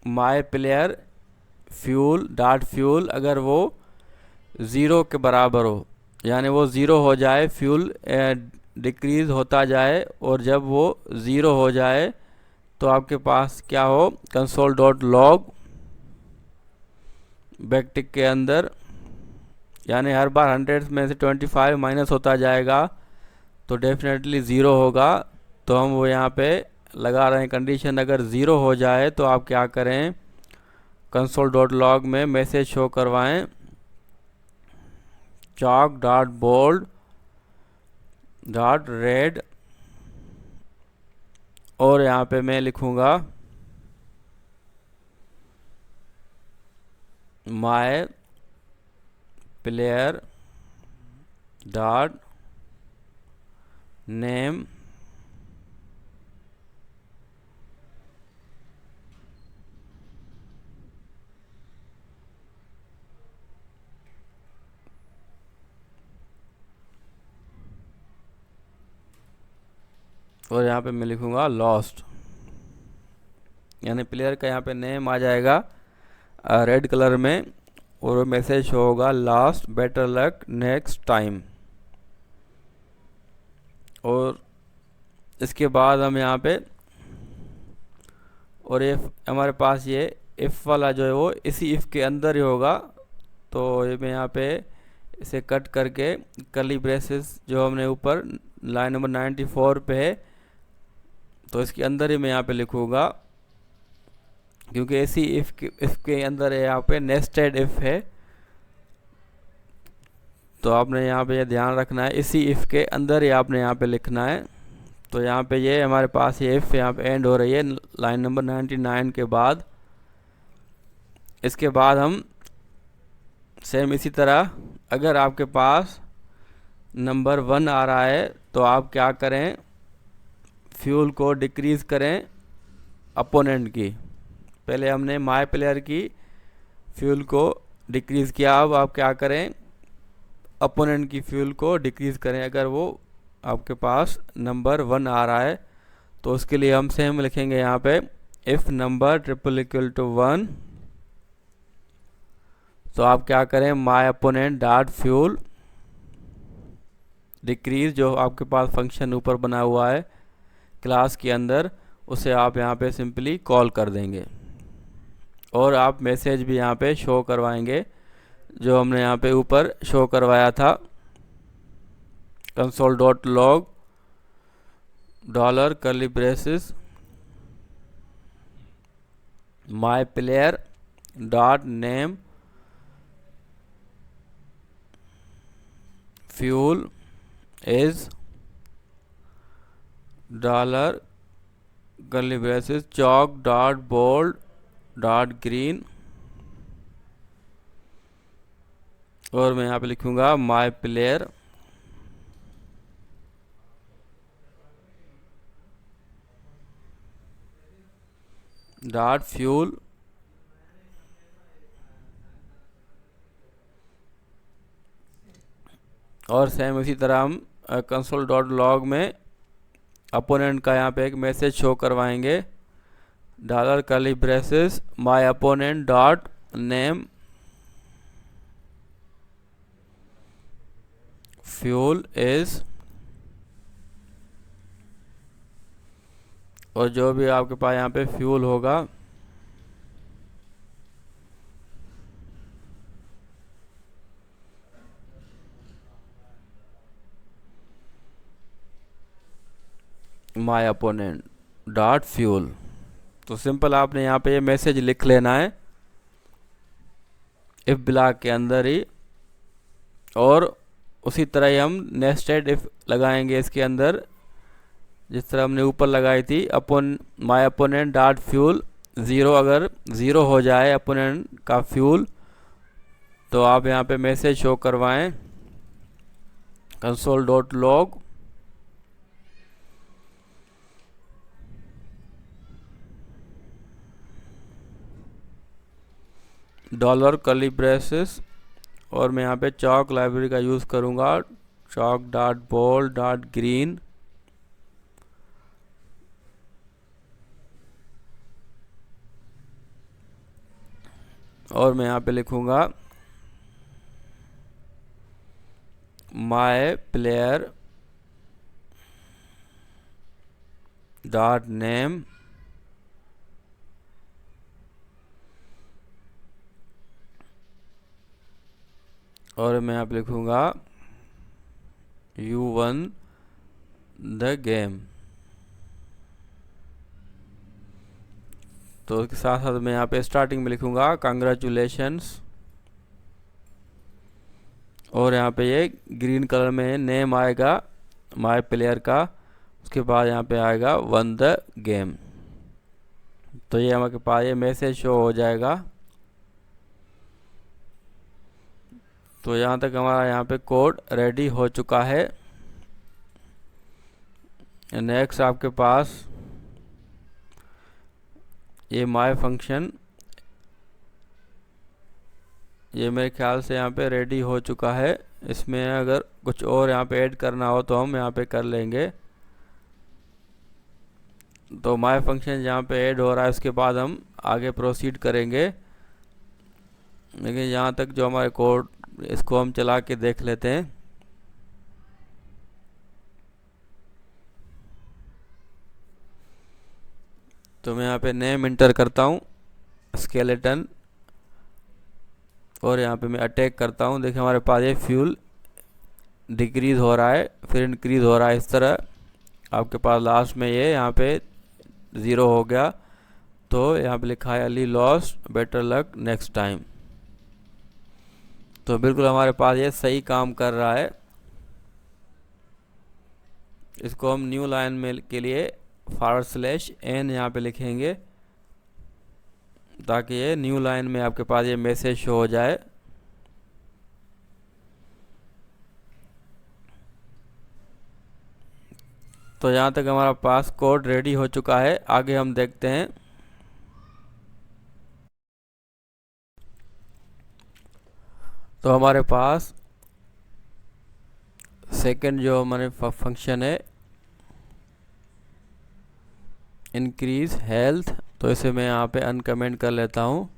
my player fuel dot fuel अगर वो 0 के बराबर हो, यानी वो 0 हो जाए, फ्यूल डिक्रीज़ होता जाए, और जब वो 0 हो जाए तो आपके पास क्या हो, console.log बैकटिक के अंदर, यानी हर बार 100 में से 25 माइनस होता जाएगा तो डेफिनेटली 0 होगा। तो हम वो यहाँ पे लगा रहे हैं कंडीशन, अगर 0 हो जाए तो आप क्या करें, console.log में मैसेज शो करवाएं chalk dot bold dot red, और यहाँ पे मैं लिखूँगा माय प्लेयर डॉट नेम और यहाँ पे मैं लिखूँगा लॉस्ट, यानी प्लेयर का यहाँ पे नेम आ जाएगा रेड कलर में और वो मैसेज होगा last better luck next time. और इसके बाद हम यहाँ पे और इफ हमारे पास ये इफ़ वाला जो है वो इसी इफ़ के अंदर ही होगा, तो ये मैं यहाँ पे इसे कट करके कर्ली ब्रेसेस जो हमने ऊपर लाइन नंबर 94 पे है तो इसके अंदर ही मैं यहाँ पे लिखूँगा, क्योंकि इसी इफ़ के अंदर यहाँ पे नेस्टेड इफ़ है, तो आपने यहाँ पे ये ध्यान रखना है इसी इफ़ के अंदर ही आपने यहाँ पे लिखना है। तो यहाँ पे ये हमारे पास ये इफ़ यहाँ पे एंड हो रही है लाइन नंबर 99 के बाद। इसके बाद हम सेम इसी तरह अगर आपके पास नंबर 1 आ रहा है तो आप क्या करें, फ्यूल को डिक्रीज़ करें अपोनेंट की। पहले हमने माय प्लेयर की फ्यूल को डिक्रीज़ किया, अब आप क्या करें अपोनेंट की फ्यूल को डिक्रीज़ करें। अगर वो आपके पास नंबर 1 आ रहा है तो उसके लिए हम सेम लिखेंगे यहाँ पे if number triple equal to 1, तो आप क्या करें my opponent dot fuel decrease, जो आपके पास फंक्शन ऊपर बना हुआ है क्लास के अंदर, उसे आप यहाँ पे सिंपली कॉल कर देंगे और आप मैसेज भी यहाँ पे शो करवाएंगे जो हमने यहाँ पे ऊपर शो करवाया था, console dot log dollar curly braces my player dot name fuel is dollar curly braces chalk dot bold dot green, और मैं यहाँ पे लिखूँगा माय प्लेयर डॉट फ्यूल और सेम इसी तरह हम कंसोल डॉट लॉग में अपोनेंट का यहाँ पे एक मैसेज शो करवाएंगे dollar curly braces my opponent dot name fuel is, और जो भी आपके पास यहाँ पे फ्यूल होगा माय अपोनेंट डॉट फ्यूल। तो सिंपल आपने यहाँ पे ये मैसेज लिख लेना है इफ़ ब्लॉक के अंदर ही, और उसी तरह ही हम नेस्टेड इफ़ लगाएंगे इसके अंदर जिस तरह हमने ऊपर लगाई थी माय अपोनेंट डॉट फ्यूल 0, अगर 0 हो जाए अपोनेंट का फ्यूल तो आप यहाँ पे मैसेज शो करवाएं console dot log dollar curly braces, और मैं यहाँ पे चॉक लाइब्रेरी का यूज़ करूँगा chalk dot bold dot green, और मैं यहाँ पे लिखूँगा माय प्लेयर डॉट नेम और मैं यहाँ पे लिखूँगा यू वन द गेम। तो इसके साथ साथ मैं यहाँ पे स्टार्टिंग में लिखूँगा कंग्रेचुलेशंस, और यहाँ पे ये ग्रीन कलर में नेम आएगा माय प्लेयर का, उसके बाद यहाँ पे आएगा वन द गेम। तो ये हमारे पास ये मैसेज शो हो जाएगा। तो यहाँ तक हमारा यहाँ पे कोड रेडी हो चुका है। नेक्स्ट आपके पास ये माय फंक्शन, ये मेरे ख्याल से यहाँ पे रेडी हो चुका है। इसमें अगर कुछ और यहाँ पे ऐड करना हो तो हम यहाँ पे कर लेंगे। तो माय फंक्शन यहाँ पे ऐड हो रहा है, उसके बाद हम आगे प्रोसीड करेंगे। लेकिन यहाँ तक जो हमारे कोड, इसको हम चला के देख लेते हैं। तो मैं यहाँ पे नेम इंटर करता हूँ स्केलेटन, और यहाँ पे मैं अटैक करता हूँ। देखिए हमारे पास ये फ्यूल डिक्रीज़ हो रहा है, फिर इंक्रीज़ हो रहा है। इस तरह आपके पास लास्ट में ये यहाँ पे 0 हो गया। तो यहाँ पे लिखा है early lost, better luck next time. तो बिल्कुल हमारे पास ये सही काम कर रहा है। इसको हम न्यू लाइन में के लिए /n यहाँ पे लिखेंगे, ताकि ये न्यू लाइन में आपके पास ये मैसेज शो हो जाए। तो यहाँ तक हमारा पास कोड रेडी हो चुका है। आगे हम देखते हैं। तो हमारे पास सेकंड जो हमारे फंक्शन है इंक्रीज हेल्थ, तो इसे मैं यहाँ पे अनकमेंट कर लेता हूँ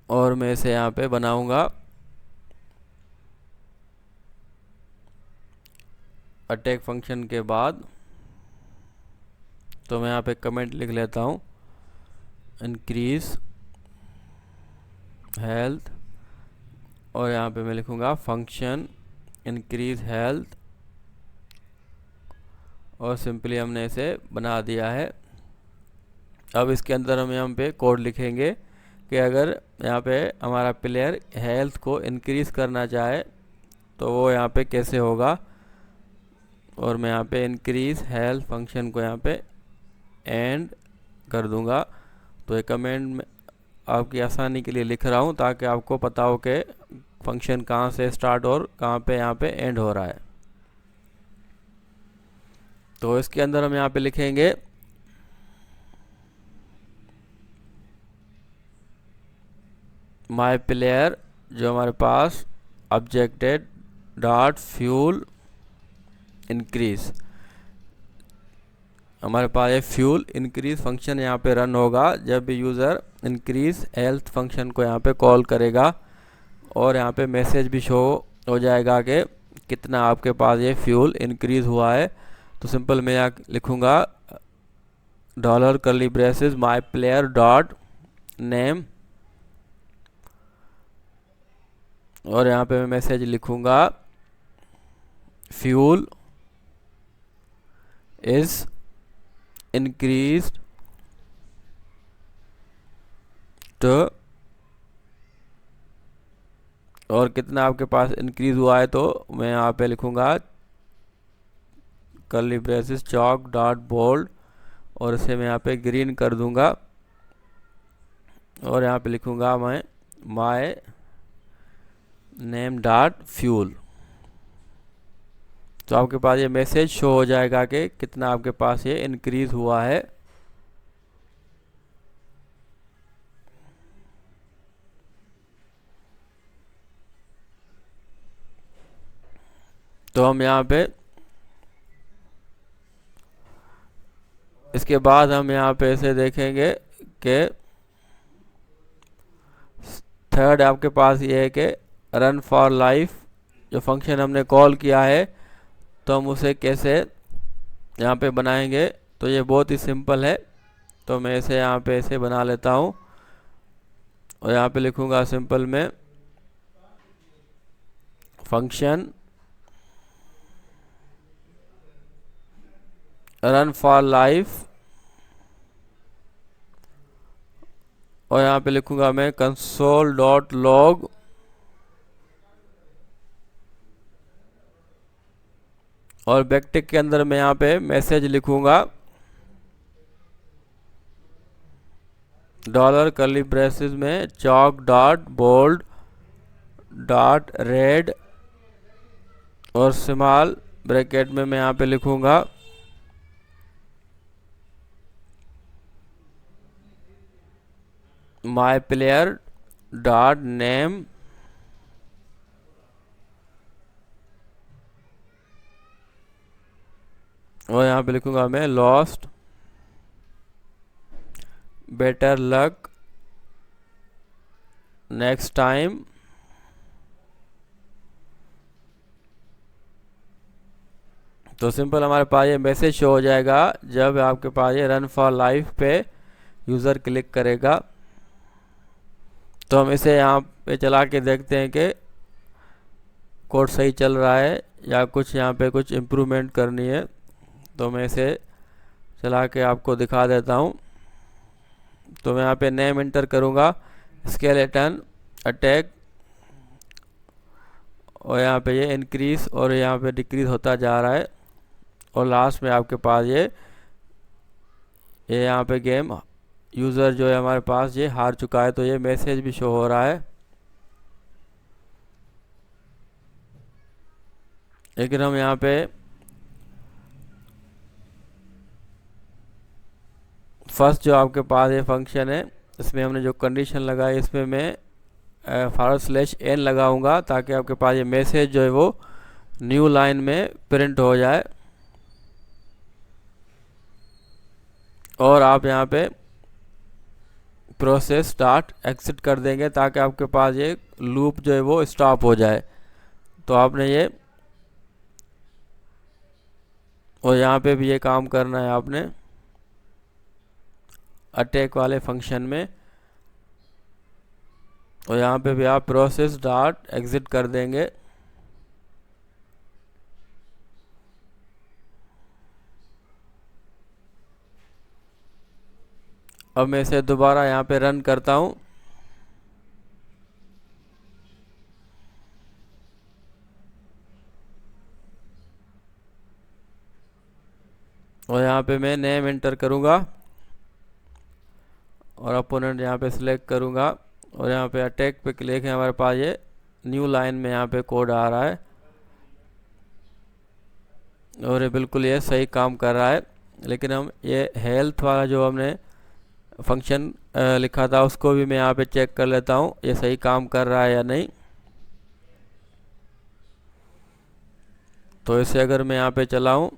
और मैं इसे यहाँ पे बनाऊंगा अटैक फंक्शन के बाद। तो मैं यहाँ पे कमेंट लिख लेता हूँ इंक्रीज हेल्थ, और यहाँ पे मैं लिखूँगा फंक्शन इंक्रीज हेल्थ, और सिंपली हमने इसे बना दिया है। अब इसके अंदर हम यहाँ पे कोड लिखेंगे कि अगर यहाँ पे हमारा प्लेयर हेल्थ को इंक्रीज़ करना चाहे तो वो यहाँ पे कैसे होगा। और मैं यहाँ पे इंक्रीज़ हेल्थ फंक्शन को यहाँ पे एंड कर दूंगा। तो ये कमेंट में आपकी आसानी के लिए लिख रहा हूँ, ताकि आपको पता हो कि फंक्शन कहाँ से स्टार्ट और कहाँ पे यहाँ पे एंड हो रहा है। तो इसके अंदर हम यहाँ पे लिखेंगे माय प्लेयर, जो हमारे पास ऑब्जेक्टेड डॉट फ्यूल इंक्रीज, हमारे पास ये फ्यूल इंक्रीज फंक्शन यहाँ पे रन होगा जब भी यूज़र इंक्रीज हेल्थ फंक्शन को यहाँ पे कॉल करेगा, और यहाँ पे मैसेज भी शो हो जाएगा कि कितना आपके पास ये फ्यूल इंक्रीज हुआ है। तो सिंपल मैं यहाँ लिखूँगा dollar curly braces my player dot name, और यहाँ पे मैं मैसेज लिखूँगा फ्यूल इज इंक्रीज्ड टू, और कितना आपके पास इंक्रीज हुआ है। तो मैं यहाँ पे लिखूँगा curly braces chalk dot bold, और इसे मैं यहाँ पे ग्रीन कर दूंगा, और यहाँ पे लिखूँगा मैं माय नेम डॉट फ्यूल। तो आपके पास ये मैसेज शो हो जाएगा कि कितना आपके पास ये इंक्रीज हुआ है। तो हम यहाँ पे इसके बाद हम यहाँ पे ऐसे देखेंगे कि थर्ड आपके पास ये है कि रन फॉर लाइफ, जो फंक्शन हमने कॉल किया है तो हम उसे कैसे यहाँ पे बनाएंगे। तो ये बहुत ही सिंपल है। तो मैं इसे यहाँ पे ऐसे बना लेता हूँ, और यहाँ पे लिखूँगा सिंपल में फंक्शन रन फॉर लाइफ, और यहाँ पे लिखूँगा मैं कंसोल डॉट लॉग, और बैकटिक के अंदर मैं यहाँ पे मैसेज लिखूँगा डॉलर कर्ली ब्रेसेस में chalk dot bold dot red और स्मॉल ब्रैकेट में मैं यहाँ पे लिखूँगा माई प्लेयर डॉट नेम और यहाँ पे लिखूँगा मैं lost better luck next time. तो सिंपल हमारे पास ये मैसेज शो हो जाएगा जब आपके पास ये रन फॉर लाइफ पे यूज़र क्लिक करेगा। तो हम इसे यहाँ पे चला के देखते हैं कि कोड सही चल रहा है या कुछ यहाँ पे कुछ इम्प्रूवमेंट करनी है। तो मैं इसे चला के आपको दिखा देता हूँ। तो मैं यहाँ पे नेम इंटर करूँगा स्केलेटन अटैक और यहाँ पे ये इंक्रीज और यहाँ पे डिक्रीज होता जा रहा है और लास्ट में आपके पास ये यहाँ पे गेम यूज़र जो है हमारे पास ये हार चुका है। तो ये मैसेज भी शो हो रहा है। लेकिन हम यहाँ पे फर्स्ट जो आपके पास ये फंक्शन है इसमें हमने जो कंडीशन लगाई इसमें मैं /n लगाऊंगा ताकि आपके पास ये मैसेज जो है वो न्यू लाइन में प्रिंट हो जाए। और आप यहाँ पे प्रोसेस स्टार्ट एग्जिट कर देंगे ताकि आपके पास ये लूप जो है वो स्टॉप हो जाए। तो आपने ये और यहाँ पे भी ये काम करना है आपने अटैक वाले फंक्शन में और यहाँ पे भी आप प्रोसेस डॉट एग्जिट कर देंगे। अब मैं इसे दोबारा यहाँ पे रन करता हूँ और यहाँ पे मैं नेम एंटर करूँगा और अपोनेंट यहाँ पे सिलेक्ट करूँगा और यहाँ पे अटैक पे क्लिक है। हमारे पास ये न्यू लाइन में यहाँ पे कोड आ रहा है और ये बिल्कुल ये सही काम कर रहा है। लेकिन हम ये हेल्थ वाला जो हमने फंक्शन लिखा था उसको भी मैं यहाँ पे चेक कर लेता हूँ ये सही काम कर रहा है या नहीं। तो इसे अगर मैं यहाँ पे चलाऊँ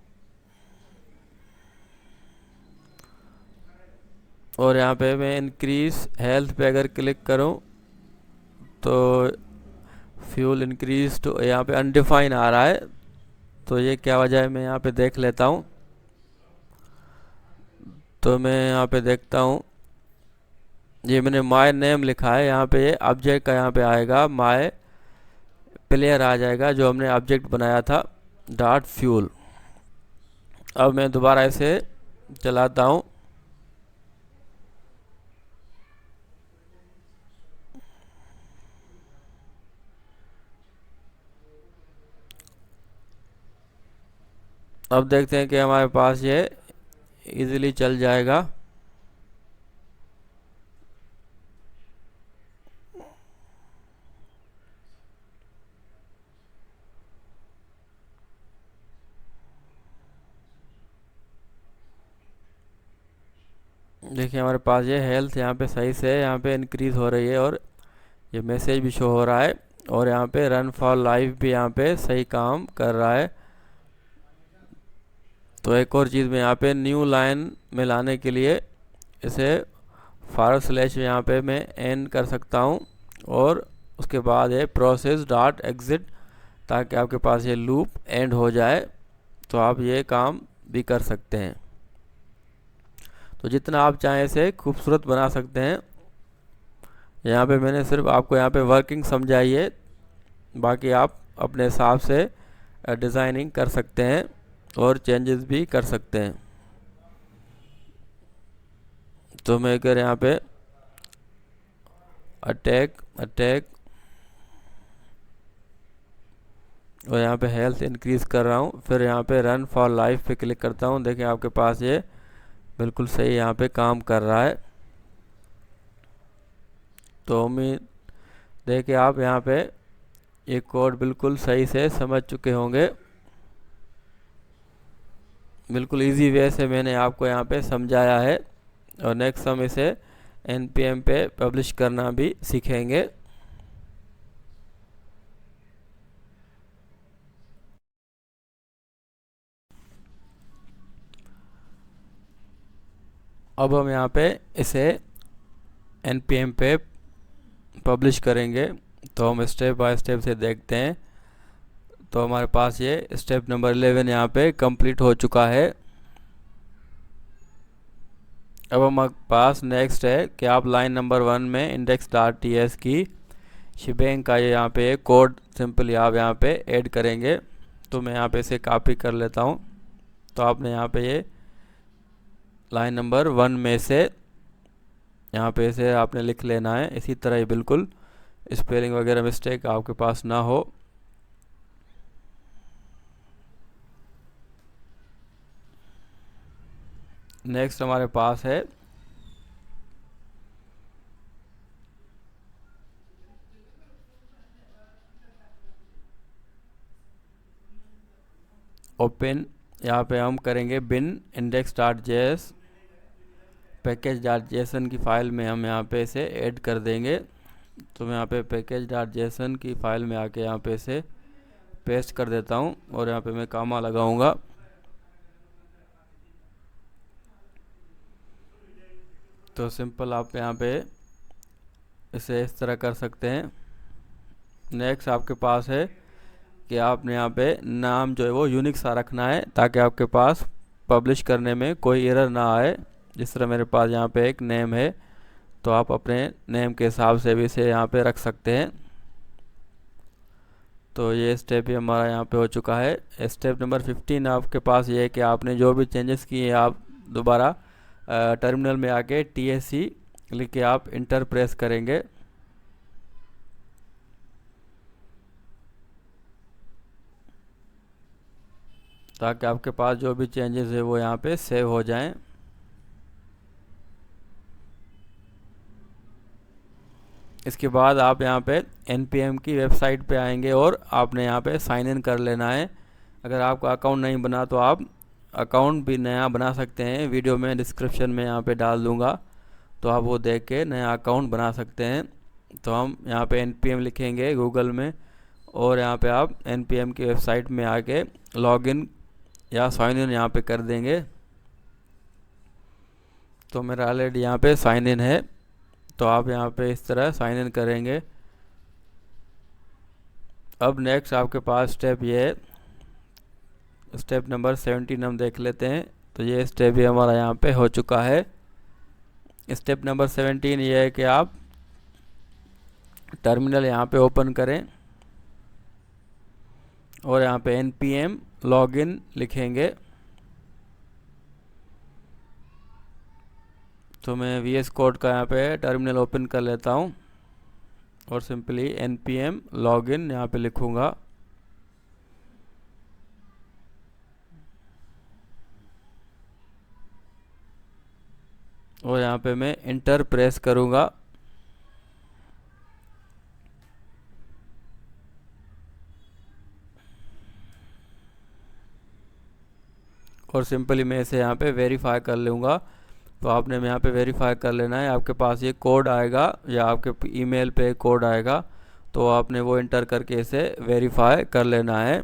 और यहाँ पे मैं इंक्रीज हेल्थ पे अगर क्लिक करूँ तो फ्यूल इंक्रीज तो यहाँ पे अनडिफाइन आ रहा है। तो ये क्या वजह है मैं यहाँ पे देख लेता हूँ। तो मैं यहाँ पे देखता हूँ ये मैंने माय नेम लिखा है यहाँ पे ये ऑब्जेक्ट का यहाँ पे आएगा माय प्लेयर आ जाएगा जो हमने ऑब्जेक्ट बनाया था डॉट फ्यूल। अब मैं दोबारा इसे चलाता हूँ अब देखते हैं कि हमारे पास ये इजीली चल जाएगा। देखिए हमारे पास ये हेल्थ यहाँ पे सही से यहाँ पे इंक्रीज हो रही है और ये मैसेज भी शो हो रहा है और यहाँ पे रन फॉर लाइफ भी यहाँ पे सही काम कर रहा है। तो एक और चीज़ मैं यहाँ पे न्यू लाइन में लाने के लिए इसे / यहाँ पे मैं एन कर सकता हूँ और उसके बाद ये प्रोसेस डॉट एग्जिट ताकि आपके पास ये लूप एंड हो जाए। तो आप ये काम भी कर सकते हैं। तो जितना आप चाहें इसे खूबसूरत बना सकते हैं। यहाँ पे मैंने सिर्फ आपको यहाँ पे वर्किंग समझाई है, बाकी आप अपने हिसाब से डिज़ाइनिंग कर सकते हैं और चेंजेस भी कर सकते हैं। तो मैं अगर यहाँ पे अटैक और यहाँ पे हेल्थ इंक्रीज़ कर रहा हूँ, फिर यहाँ पे रन फॉर लाइफ पे क्लिक करता हूँ। देखिए आपके पास ये बिल्कुल सही यहाँ पे काम कर रहा है। तो उम्मीद देखिए आप यहाँ पे ये कोड बिल्कुल सही से समझ चुके होंगे। बिल्कुल इजी वे से मैंने आपको यहाँ पे समझाया है। और नेक्स्ट हम इसे npm पे पब्लिश करना भी सीखेंगे। अब हम यहाँ पे इसे npm पे पब्लिश करेंगे। तो हम स्टेप बाय स्टेप से देखते हैं। तो हमारे पास ये स्टेप नंबर 11 यहाँ पे कंप्लीट हो चुका है। अब हमारे पास नेक्स्ट है कि आप लाइन नंबर 1 में index.ts की शिबेंग का ये यहाँ पे कोड सिंपली आप यहाँ पे ऐड करेंगे। तो मैं यहाँ पे इसे कॉपी कर लेता हूँ। तो आपने यहाँ पे ये लाइन नंबर 1 में से यहाँ पे इसे आपने लिख लेना है। इसी तरह ही बिल्कुल स्पेलिंग वगैरह मिस्टेक आपके पास ना हो। नेक्स्ट हमारे पास है ओपन। यहाँ पे हम करेंगे बिन index.js पैकेज.json की फ़ाइल में हम यहाँ पे इसे ऐड कर देंगे। तो मैं यहाँ पे पैकेज.json की फ़ाइल में आके यहाँ पे इसे पेस्ट कर देता हूँ और यहाँ पे मैं कामा लगाऊंगा। तो सिंपल आप यहाँ पे इसे इस तरह कर सकते हैं। नेक्स्ट आपके पास है कि आपने यहाँ पे नाम जो है वो यूनिक सा रखना है ताकि आपके पास पब्लिश करने में कोई एरर ना आए। जिस तरह मेरे पास यहाँ पे एक नेम है, तो आप अपने नेम के हिसाब से भी इसे यहाँ पे रख सकते हैं। तो ये स्टेप भी हमारा यहाँ पे हो चुका है। स्टेप नंबर 15 आपके पास ये है कि आपने जो भी चेंजेस किए आप दोबारा टर्मिनल में आके TSC लिख के आप इंटर प्रेस करेंगे। ताकि आपके पास जो भी चेंजेस है वो यहाँ पे सेव हो जाएं। इसके बाद आप यहाँ पे npm की वेबसाइट पे आएंगे और आपने यहाँ पे साइन इन कर लेना है। अगर आपका अकाउंट नहीं बना तो आप अकाउंट भी नया बना सकते हैं। वीडियो में डिस्क्रिप्शन में यहाँ पे डाल दूँगा, तो आप वो देख के नया अकाउंट बना सकते हैं। तो हम यहाँ पे npm लिखेंगे गूगल में और यहाँ पे आप npm की वेबसाइट में आके लॉगिन या साइन इन यहाँ पे कर देंगे। तो मेरा ऑलरेडी यहाँ पे साइन इन है, तो आप यहाँ पे इस तरह साइन इन करेंगे। अब नेक्स्ट आपके पास स्टेप ये है, स्टेप नंबर 17 हम देख लेते हैं। तो ये स्टेप भी हमारा यहाँ पे हो चुका है। स्टेप नंबर 17 ये है कि आप टर्मिनल यहाँ पे ओपन करें और यहाँ पे npm लॉगिन लिखेंगे। तो मैं VS कोड का यहाँ पे टर्मिनल ओपन कर लेता हूँ और सिंपली npm लॉगिन यहाँ पे लिखूँगा। और यहाँ पे मैं इंटर प्रेस करूँगा। और सिंपली मैं इसे यहाँ पे वेरीफाई कर लूँगा। तो आपने यहाँ पे वेरीफाई कर लेना है। आपके पास ये कोड आएगा या आपके ईमेल पे कोड आएगा, तो आपने वो इंटर करके इसे वेरीफाई कर लेना है।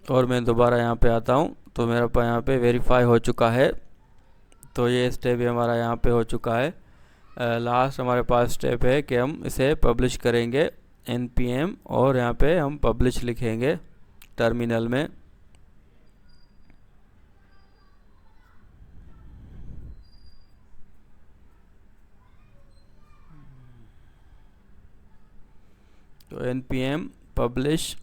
और मैं दोबारा यहाँ पे आता हूँ, तो मेरा पास यहाँ पे वेरीफाई हो चुका है। तो ये स्टेप भी हमारा यहाँ पे हो चुका है। लास्ट हमारे पास स्टेप है कि हम इसे पब्लिश करेंगे npm और यहाँ पे हम पब्लिश लिखेंगे टर्मिनल में। तो npm पब्लिश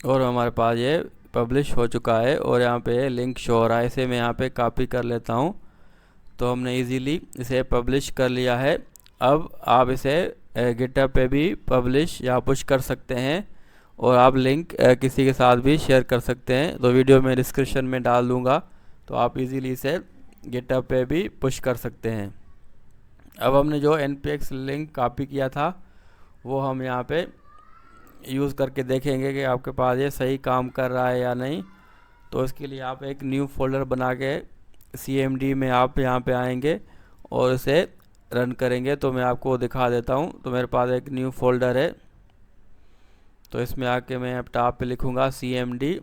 और हमारे पास ये पब्लिश हो चुका है और यहाँ पे लिंक शो हो रहा है। इसे मैं यहाँ पे कॉपी कर लेता हूँ। तो हमने इजीली इसे पब्लिश कर लिया है। अब आप इसे गिटहब पे भी पब्लिश या पुश कर सकते हैं और आप लिंक किसी के साथ भी शेयर कर सकते हैं। तो वीडियो में डिस्क्रिप्शन में डाल दूँगा, तो आप इजीली इसे गिटहब पे भी पुश कर सकते हैं। अब हमने जो npx लिंक कॉपी किया था वो हम यहाँ पे यूज़ करके देखेंगे कि आपके पास ये सही काम कर रहा है या नहीं। तो इसके लिए आप एक न्यू फोल्डर बना के cmd में आप यहाँ पे आएंगे और इसे रन करेंगे। तो मैं आपको दिखा देता हूँ। तो मेरे पास एक न्यू फोल्डर है, तो इसमें आके मैं अब टॉप पे लिखूँगा cmd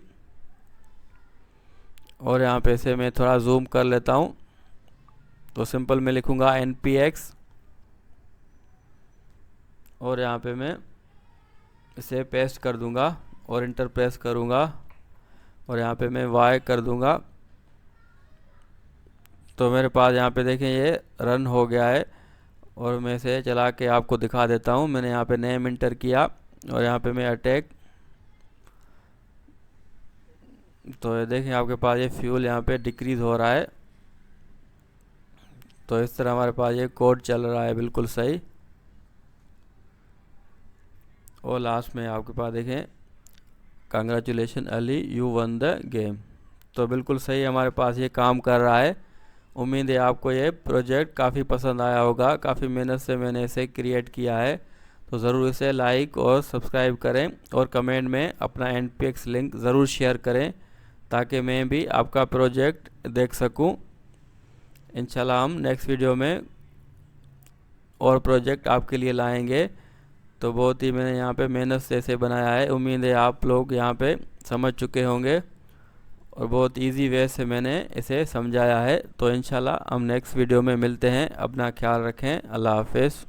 और यहाँ पे इसे मैं थोड़ा जूम कर लेता हूँ। तो सिंपल में लिखूँगा npx और यहाँ पे मैं इसे पेस्ट कर दूंगा और इंटर प्रेस करूँगा और यहाँ पे मैं y कर दूंगा। तो मेरे पास यहाँ पे देखें ये रन हो गया है और मैं इसे चला के आपको दिखा देता हूँ। मैंने यहाँ पे नेम इंटर किया और यहाँ पे मैं अटैक, तो ये देखें आपके पास ये फ्यूल यहाँ पे डिक्रीज हो रहा है। तो इस तरह हमारे पास ये कोड चल रहा है बिल्कुल सही। और लास्ट में आपके पास देखें congratulation Ali you won the game. तो बिल्कुल सही हमारे पास ये काम कर रहा है। उम्मीद है आपको ये प्रोजेक्ट काफ़ी पसंद आया होगा। काफ़ी मेहनत से मैंने इसे क्रिएट किया है। तो ज़रूर इसे लाइक और सब्सक्राइब करें और कमेंट में अपना npx लिंक ज़रूर शेयर करें ताकि मैं भी आपका प्रोजेक्ट देख सकूं। इंशाल्लाह हम नेक्स्ट वीडियो में और प्रोजेक्ट आपके लिए लाएंगे। तो बहुत ही मैंने यहाँ पे मेहनत से इसे बनाया है। उम्मीद है आप लोग यहाँ पे समझ चुके होंगे और बहुत इजी वे से मैंने इसे समझाया है। तो इंशाल्लाह हम नेक्स्ट वीडियो में मिलते हैं। अपना ख्याल रखें। अल्लाह हाफिज़।